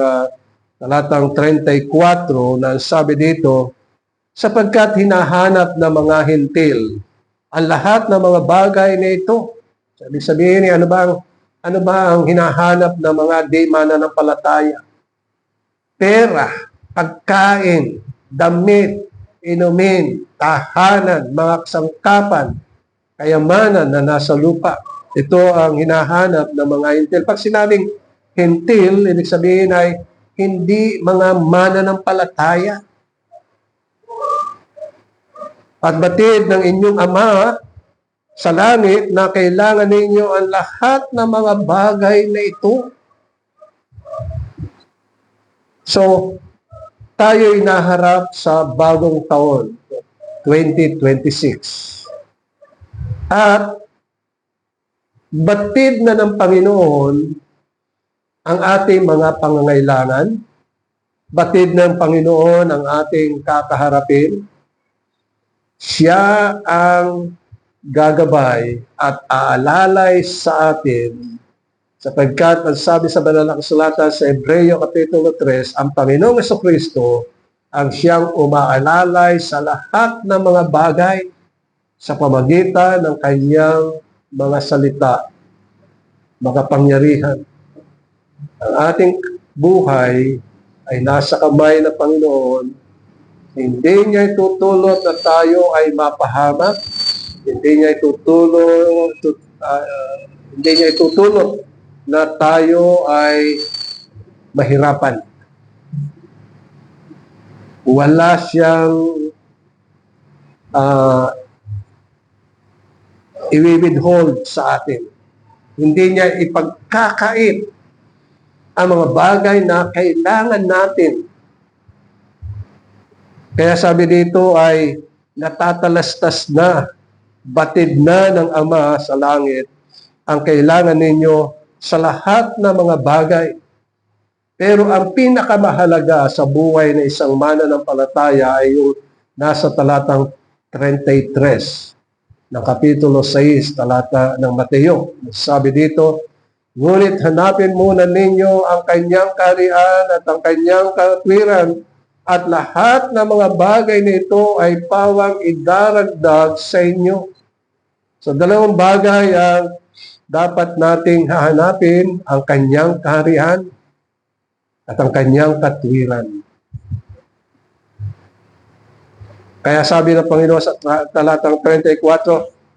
talatang 34, na sabi dito, sapagkat hinahanap ng mga hintil ang lahat ng mga bagay na ito. Sabi sabihin, ano ba ang hinahanap ng mga di mananampalataya? Pera, pagkain, damit, inumin, tahanan, mga kasangkapan, kayamanan na nasa lupa. Ito ang hinahanap ng mga hintil. Pag sinabing hintil, ibig sabihin ay hindi mga mananampalataya. At batid ng inyong Ama sa langit na kailangan ninyo ang lahat ng mga bagay na ito. So, tayo'y naharap sa bagong taon, 2026. At batid na ng Panginoon ang ating mga pangangailangan, batid ng Panginoon ang ating kakaharapin. Siya ang gagabay at aalalay sa atin, sapagkat ang sabi sa banal na kasulatan sa Hebreo Kapitulo 3, ang Panginoong Jesucristo ang siyang umaalalay sa lahat ng mga bagay sa pamagitan ng kanyang mga salita, makapangyarihan. Ang ating buhay ay nasa kamay ng Panginoon. Hindi niya itutulot na tayo ay mapahamak. Hindi niya itutulot na tayo ay mahirapan. Wala siyang i-withhold sa atin. Hindi niya ipagkakait ang mga bagay na kailangan natin. Kaya sabi dito ay natatalastas na, batid na ng Ama sa langit ang kailangan ninyo sa lahat ng mga bagay. Pero ang pinakamahalaga sa buhay ng isang mananampalataya ay yung nasa talatang 33 ng Kapitulo 6, talata ng Mateo. Sabi dito, ngunit hanapin muna ninyo ang kanyang kaharian at ang kanyang katwiran, at lahat ng mga bagay na ito ay pawang idaragdag sa inyo. So, dalawang bagay ang dapat nating hahanapin, ang kanyang kaharian at ang kanyang katwiran. Kaya sabi ng Panginoon sa talatang 34,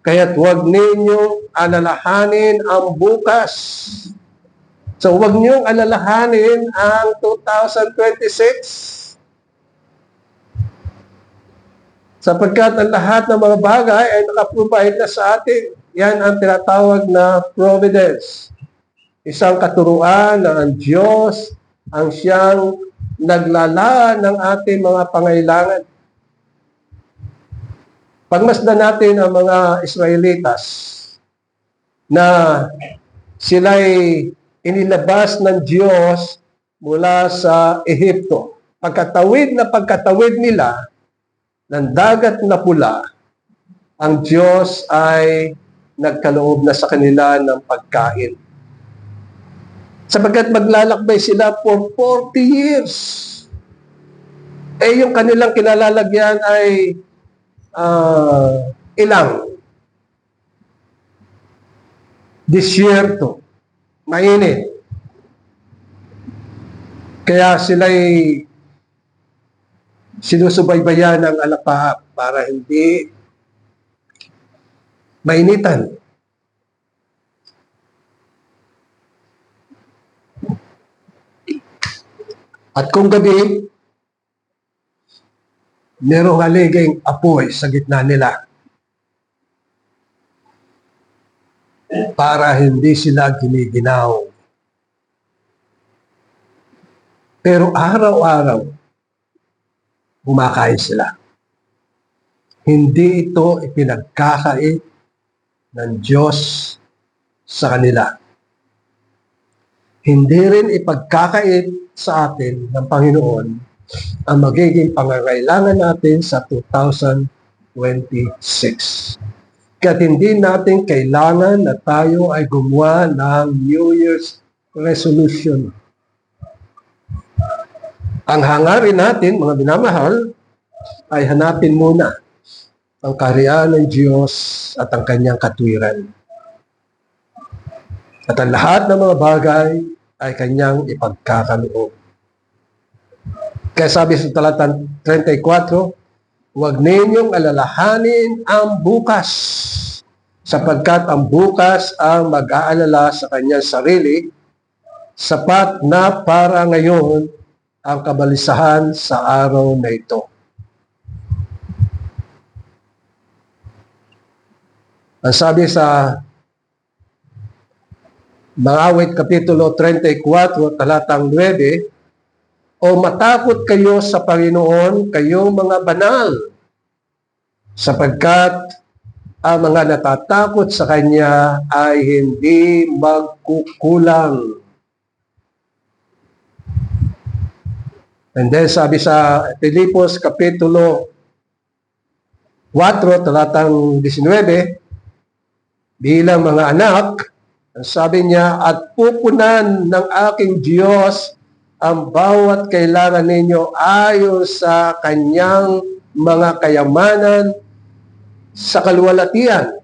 kaya't huwag ninyong alalahanin ang bukas. So huwag niyong alalahanin ang 2026. Sapagkat ang lahat ng mga bagay ay nakaprovide na sa atin. Yan ang tinatawag na providence. Isang katuruan na ang Diyos ang siyang naglalaan ng ating mga pangailangan. Pagmasdan natin ang mga Israelitas na sila'y inilabas ng Diyos mula sa Ehipto. Pagkatawid nila ng dagat na pula, ang Diyos ay nagkaloob na sa kanila ng pagkain. Sapagkat maglalakbay sila for 40 years. Yung kanilang kinalalagyan ay ilang? Disyerto. Mainit. Kaya sila'y sinusubaybayan ng alapaap para hindi mainitan. At kung gabi, merong haliging apoy sa gitna nila para hindi sila giniginaw. Pero araw-araw, kumakain sila. Hindi ito ipinagkakait ng Diyos sa kanila. Hindi rin ipagkakait sa atin ng Panginoon ang magiging pangangailangan natin sa 2026. Kaya hindi natin kailangan na tayo ay gumawa ng New Year's resolution. Ang hangarin natin, mga minamahal, ay hanapin muna ang kaharian ng Diyos at ang kanyang katwiran. At ang lahat ng mga bagay ay kanyang ipagkakaloob. Kaya sabi sa talatang 34, huwag ninyong alalahanin ang bukas, sapagkat ang bukas ang mag-aalala sa kanyang sarili, sapat na para ngayon ang kabalisahan sa araw na ito. Ang sabi sa mga Awit Kapitulo 34, talatang 9, o matakot kayo sa Panginoon, kayong mga banal, sapagkat ang mga natatakot sa Kanya ay hindi magkukulang. And then sabi sa Filipos Kapitulo 4, talatang 19, bilang mga anak, sabi niya, at pupunan ng aking Diyos ang bawat kailangan ninyo ayon sa kanyang mga kayamanan sa kaluwalhatian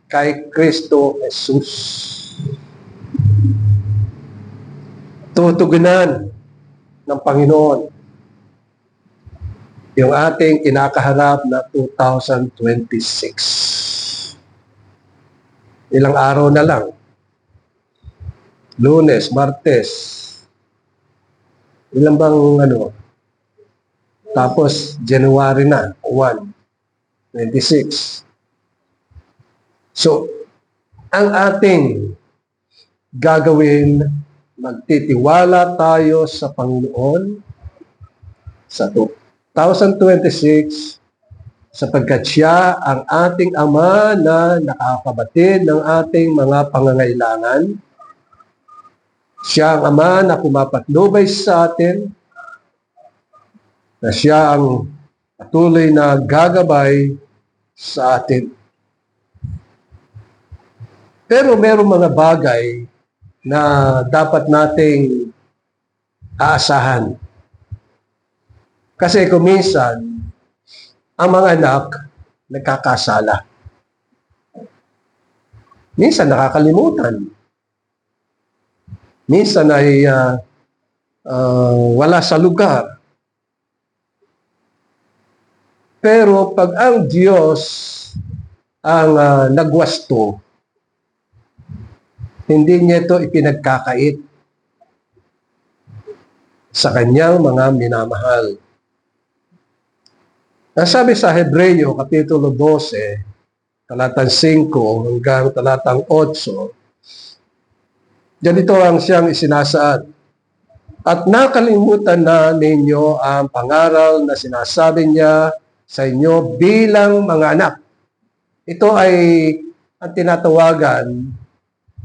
kay Kristo Jesus. Tutugunan ng Panginoon yung ating kinakaharap na 2026. Ilang araw na lang. Lunes, Martes, ilan bang tapos January na, 1, 26. So, ang ating gagawin, magtitiwala tayo sa Panginoon sa 2026 sapagkat siya ang ating Ama na nakakabatid ng ating mga pangangailangan. Siya ang Ama na pumapatnubay sa atin, na siya ang patuloy na gagabay sa atin. Pero merong mga bagay na dapat nating aasahan. Kasi kung minsan, ang mga anak nagkakasala. Minsan nakakalimutan. Minsan ay wala sa lugar. Pero pag ang Diyos ang nagwasto, hindi niya ito ipinagkakait sa kanyang mga minamahal. Nasabi sa Hebreo, Kapitulo 12, talatang 5 hanggang talatang 8, ganito ang siyang isinasaad. At nakalimutan na ninyo ang pangaral na sinasabi niya sa inyo bilang mga anak. Ito ay ang tinatawagan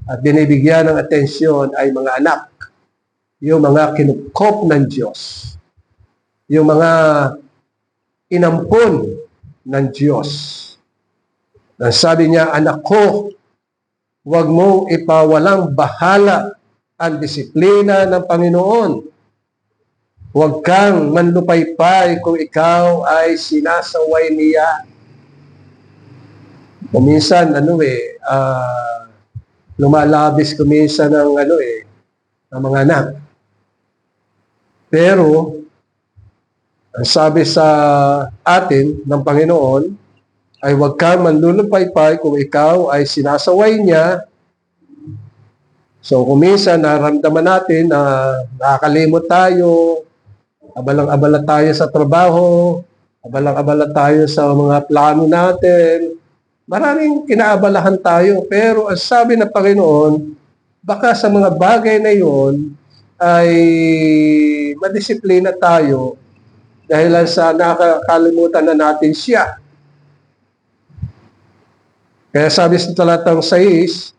at binibigyan ng atensyon ay mga anak. Yung mga kinukop ng Diyos. Yung mga inampon ng Diyos. Na sabi niya, anak ko, huwag mong ipawalang bahala ang disiplina ng Panginoon. Huwag kang manlupaypay kung ikaw ay sinasaway niya. Kuminsan, lumalabis kuminsan ng ng mga anak. Pero, ang sabi sa atin ng Panginoon ay huwag kang manlulupaypay kung ikaw ay sinasaway niya. So, kuminsan, naramdaman natin na nakakalimot tayo, abalang-abala tayo sa trabaho, abalang-abala tayo sa mga plano natin. Maraming kinaabalahan tayo, pero ang sabi ng Panginoon, baka sa mga bagay na yon ay madisiplina tayo dahil sa nakakalimutan na natin siya. Kaya sabi sa talatang 6,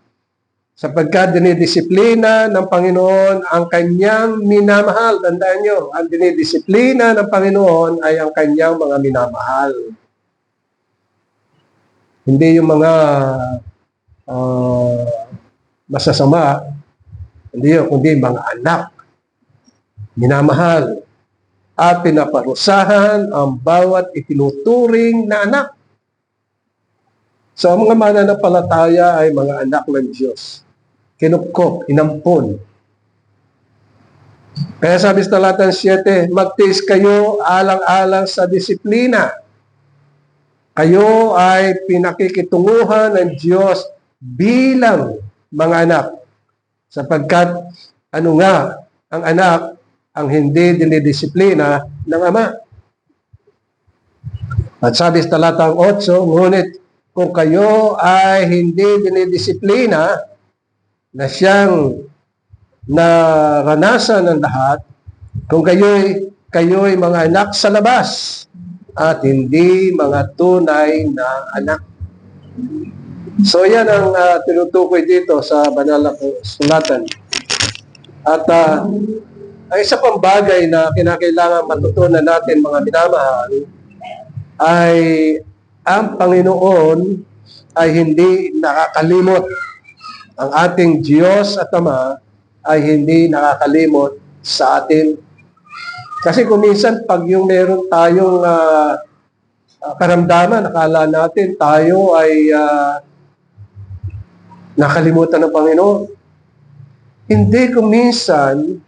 sapagkat dinidisiplina ng Panginoon ang kanyang minamahal. Tandaan nyo, ang dinidisiplina ng Panginoon ay ang kanyang mga minamahal. Hindi yung mga masasama, hindi yun, kundi mga anak, minamahal, at pinaparusahan ang bawat itinuturing na anak. So, ang mga mananampalataya ay mga anak ng Diyos. Kinupkop, inampon. Kaya sabi sa talatang 7, magtiis kayo alang-alang sa disiplina. Kayo ay pinakikitunguhan ng Diyos bilang mga anak. Sapagkat ano nga ang anak ang hindi dinidisiplina ng ama. At sabi sa talatang 8, ngunit kung kayo ay hindi dinidisiplina na siyang naranasan ng lahat, kung kayo'y mga anak sa labas at hindi mga tunay na anak. So yan ang tinutukoy dito sa banal na sulatan. At ang isa pang bagay na kinakailangan matutunan natin mga minamahal ay ang Panginoon ay hindi nakakalimot. Ang ating Diyos at Ama ay hindi nakakalimot sa atin. Kasi kung minsan pag yung meron tayong karamdaman, akala natin tayo ay nakalimutan ng Panginoon. Hindi kung minsan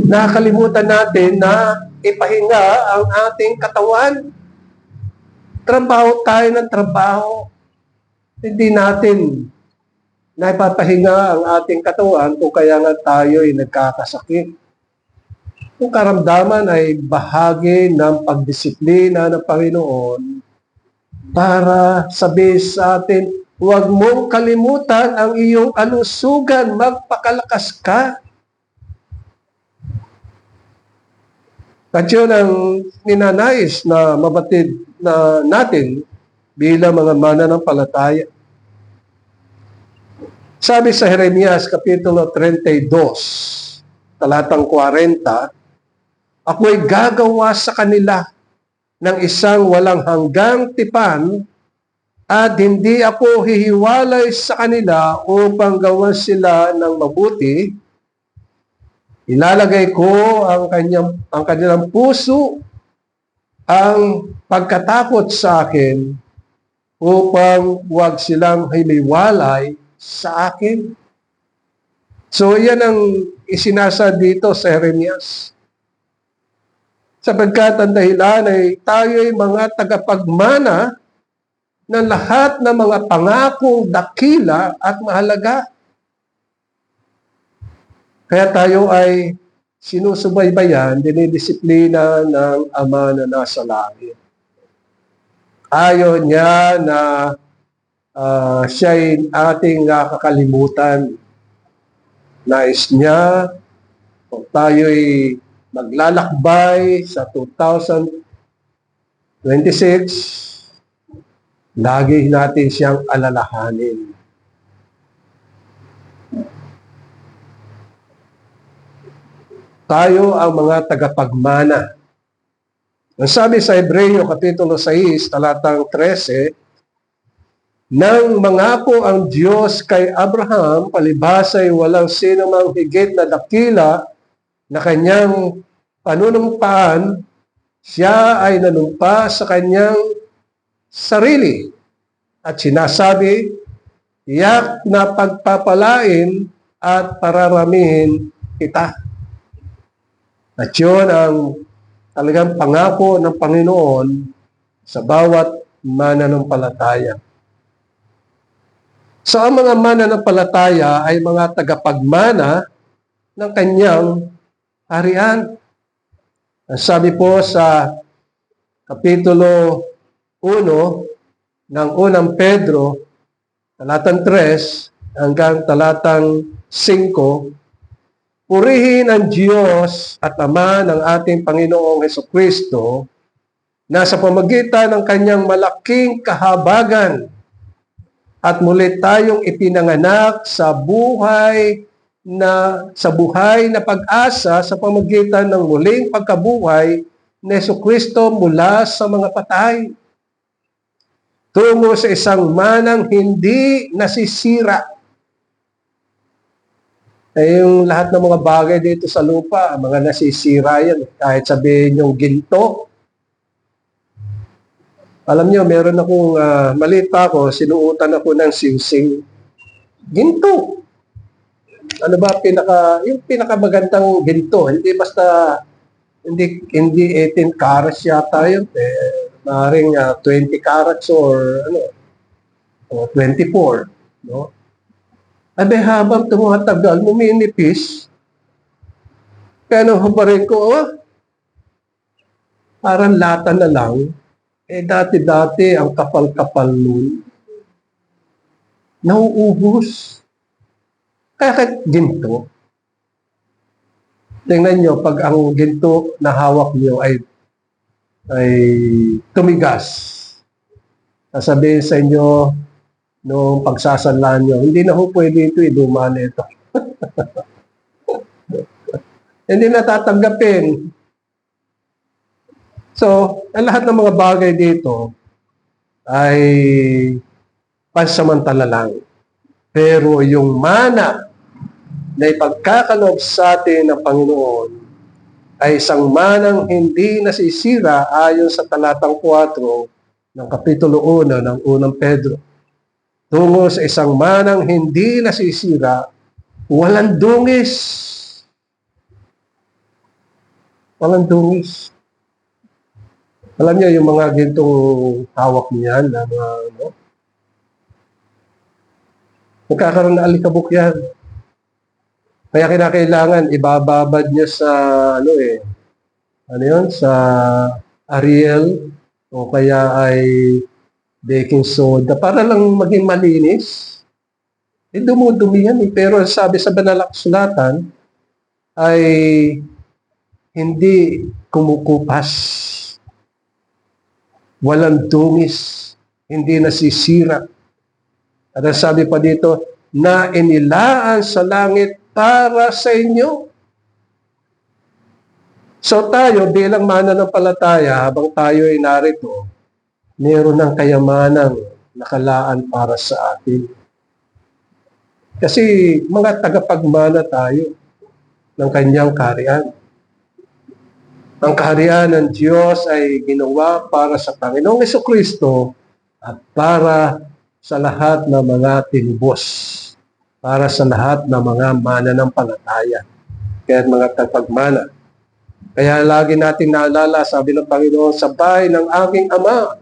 nakalimutan natin na ipahinga ang ating katawan. Trabaho tayo ng trabaho. Hindi natin naipapahinga ang ating katawan kung kaya nga tayo ay nagkakasakit. Kung karamdaman ay bahagi ng pagdisiplina ng Panginoon para sabihin sa atin, huwag mong kalimutan ang iyong kalusugan, magpakalakas ka. At yun ang ninanais na mabatid na natin bilang mga mananampalataya. Sabi sa Jeremias Kapitulo 32, talatang 40, ako'y gagawa sa kanila ng isang walang hanggang tipan at hindi ako hihiwalay sa kanila upang gawan sila ng mabuti. Ilalagay ko ang kanilang puso ang pagkatakot sa akin upang huwag silang himiwalay sa akin. So yan ang isinasa dito sa Jeremias. sapagkat ang dahilan ay tayo'y mga tagapagmana ng lahat ng mga pangakong dakila at mahalaga. Kaya tayo ay sinusubaybayan, dinidisiplina ng Ama na nasa langit. Ayaw niya na siya'y ating kakalimutan. Nais niya kung tayo'y maglalakbay sa 2026, lagi natin siyang alalahanin. Tayo ang mga tagapagmana. Ang sabi sa Hebreo, Kapitulo 6, talatang 13, nang mangako ang Diyos kay Abraham, palibhas ay walang sino mang higit na dakila na kanyang panunumpaan, siya ay nanumpa sa kanyang sarili. At sinasabi, tiyak na pagpapalain at pararamihin kita. At yun ang talagang pangako ng Panginoon sa bawat mananampalataya. So ang mga mananampalataya ay mga tagapagmana ng kanyang harian. Ang sabi po sa Kapitulo 1 ng unang Pedro, talatang 3 hanggang talatang 5, purihin ang Diyos at Ama ng ating Panginoong Hesukristo na sa pamamagitan ng kanyang malaking kahabagan at muli tayong ipinanganak sa buhay na pag-asa sa pamamagitan ng muling pagkabuhay ni Hesukristo mula sa mga patay, tungo sa isang manang hindi nasisira. Yung lahat ng mga bagay dito sa lupa, mga nasisira yan. Kahit sabihin yung ginto. Alam niyo, meron akong, maliit pa ako, sinuutan ako ng singsing. Ginto. Ano ba yung pinakamagandang ginto? Hindi basta, hindi 18 carats yata yun. Maaaring 20 carats or 24. No? Abe, habang tumatagal, muminipis. Kaya nung habarin ko, parang lata na lang. Dati-dati, ang kapal-kapal nun, nauubos. Kaya kahit ginto, tingnan nyo, pag ang ginto na hawak nyo ay tumigas, sasabihin sa inyo, nung pagsasanlaan nyo, hindi na ho pwede ito, dumaan ito. Hindi na tatanggapin. So, ang lahat ng mga bagay dito ay pansamantala lang. Pero yung mana na ipagkakaloob sa atin ng Panginoon ay isang manang hindi nasisira ayon sa talatang 4 ng Kapitulo 1 ng unang Pedro. Tungo sa isang manang hindi nasisira, walang dungis. Walang dungis. Alam niyo, yung mga gintong hawak niyan, na mga, magkakaroon na alikabok yan. Kaya kinakailangan, ibababad niya sa, sa Ariel, o kaya ay baking soda, para lang maging malinis. Dumudumi yan. Pero sabi sa banal na kasulatan, ay hindi kumukupas. Walang dungis. Hindi nasisira. At ang sabi pa dito, na inilaan sa langit para sa inyo. So tayo, bilang mananampalataya, habang tayo ay narito, meron ng kayamanang nakalaan para sa atin. Kasi mga tagapagmana tayo ng kanyang kaharian. Ang kaharian ng Diyos ay ginawa para sa Panginoong Hesukristo at para sa lahat ng mga tinubos, para sa lahat ng mga mananampalataya. Kaya mga tagapagmana. Kaya lagi nating naalala, sabi ng Panginoon, sa bahay ng aking Ama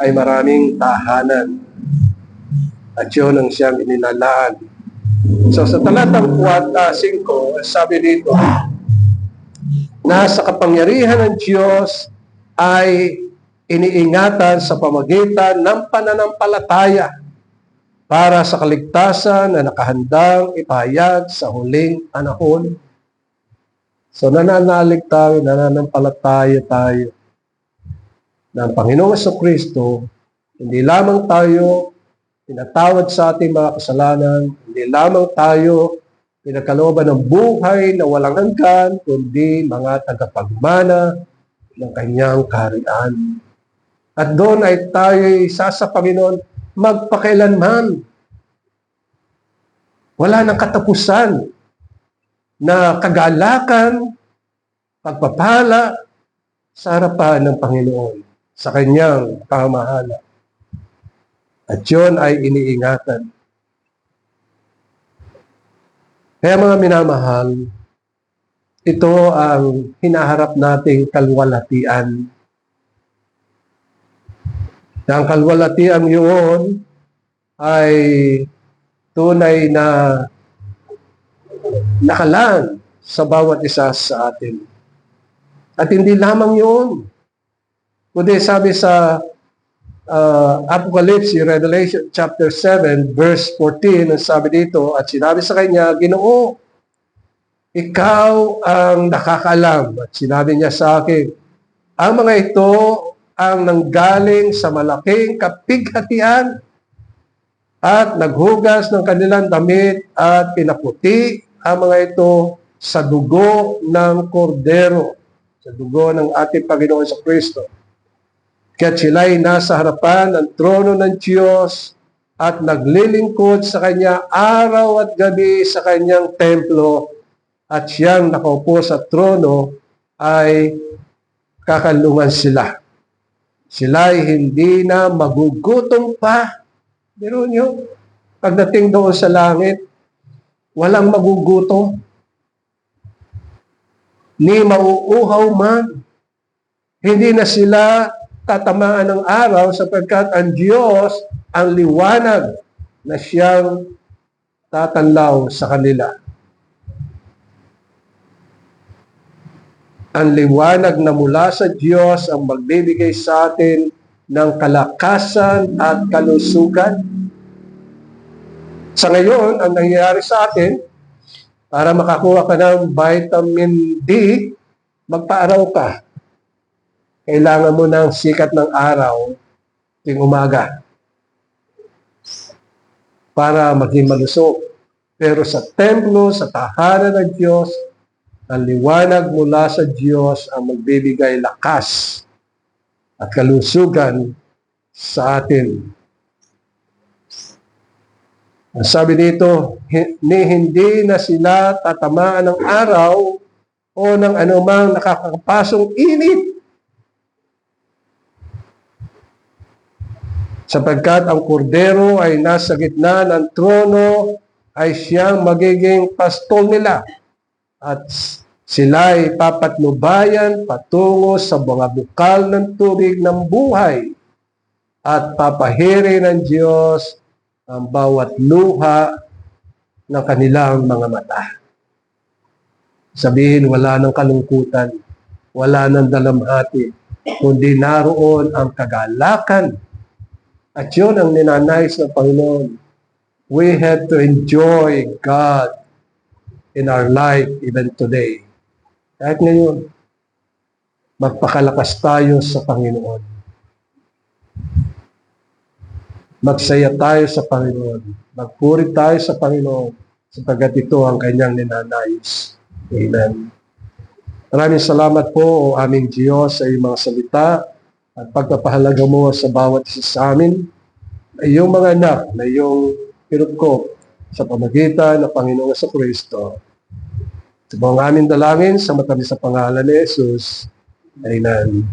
ay maraming tahanan. At yun ang siyang inilalaan. So sa talatang 5, sabi dito, na sa kapangyarihan ng Diyos ay iniingatan sa pamagitan ng pananampalataya para sa kaligtasan na nakahandang ipahayag sa huling panahon. So nananalig tayo, nananampalataya tayo ng Panginoong Jesucristo. Hindi lamang tayo pinatawad sa ating mga kasalanan, hindi lamang tayo pinagkalooban ng buhay na walang hanggan, kundi mga tagapagmana ng kanyang kaharian. At doon ay tayo isa sa Panginoon magpakailanman. Wala nang katapusan na kagalakan, pagpapala sa harapan ng Panginoon sa kanyang pamahala. At yun ay iniingatan. Kaya mga minamahal, ito ang hinaharap nating kalwalhatian. Ang kalwalhatian yun ay tunay na nakalaan sa bawat isa sa atin. At hindi lamang yun. Kundi sabi sa Apocalypse, Revelation chapter 7, verse 14, ang sabi dito, at sinabi sa kanya, Ginoo, ikaw ang nakakaalam. At sinabi niya sa akin, ang mga ito ang nanggaling sa malaking kapighatian at naghugas ng kanilang damit at pinaputi ang mga ito sa dugo ng kordero, sa dugo ng ating Panginoon sa Kristo. Kaya't sila'y nasa harapan ng trono ng Diyos at naglilingkod sa Kanya araw at gabi sa Kanyang templo, at siyang nakaupo sa trono ay kakalungan sila. Sila'y hindi na magugutom pa. Pero nyo, pagdating doon sa langit, walang magugutom. Ni mauuhaw man. Hindi na sila tatamaan ng araw sapagkat ang Diyos ang liwanag na siyang tatanlaw sa kanila. Ang liwanag na mula sa Diyos ang magbibigay sa atin ng kalakasan at kalusugan. Sa ngayon, ang nangyayari sa atin, para makakuha ka ng vitamin D, magpaaraw ka. Kailangan mo ng sikat ng araw tuwing umaga para maging malusog. Pero sa templo, sa tahanan ng Diyos, ang liwanag mula sa Diyos ang magbibigay lakas at kalusugan sa atin. Ang sabi dito, hindi na sila tatamaan ng araw o ng anumang nakakapasong init. Sapagkat ang kordero ay nasa gitna ng trono, ay siyang magiging pastol nila. At sila'y papatnubayan patungo sa mga bukal ng tubig ng buhay. At papahiri ng Diyos ang bawat luha ng kanilang mga mata. Sabihin, wala ng kalungkutan, wala ng dalamhati, kundi naroon ang kagalakan. At yun ang ninanais ng Panginoon. We have to enjoy God in our life even today. Kahit ngayon, magpakalakas tayo sa Panginoon. Magsaya tayo sa Panginoon. Magpuri tayo sa Panginoon sapagkat ito ang kanyang ninanais. Amen. Maraming salamat po, o aming Diyos, sa iyong mga salita at pagpapahalaga mo sa bawat isa sa amin, na iyong mga anak, na iyong pinupkop sa pamagitan ng Panginoong Jesucristo. Ito po ang aming dalangin sa matamis sa pangalan ni Jesus. Amen.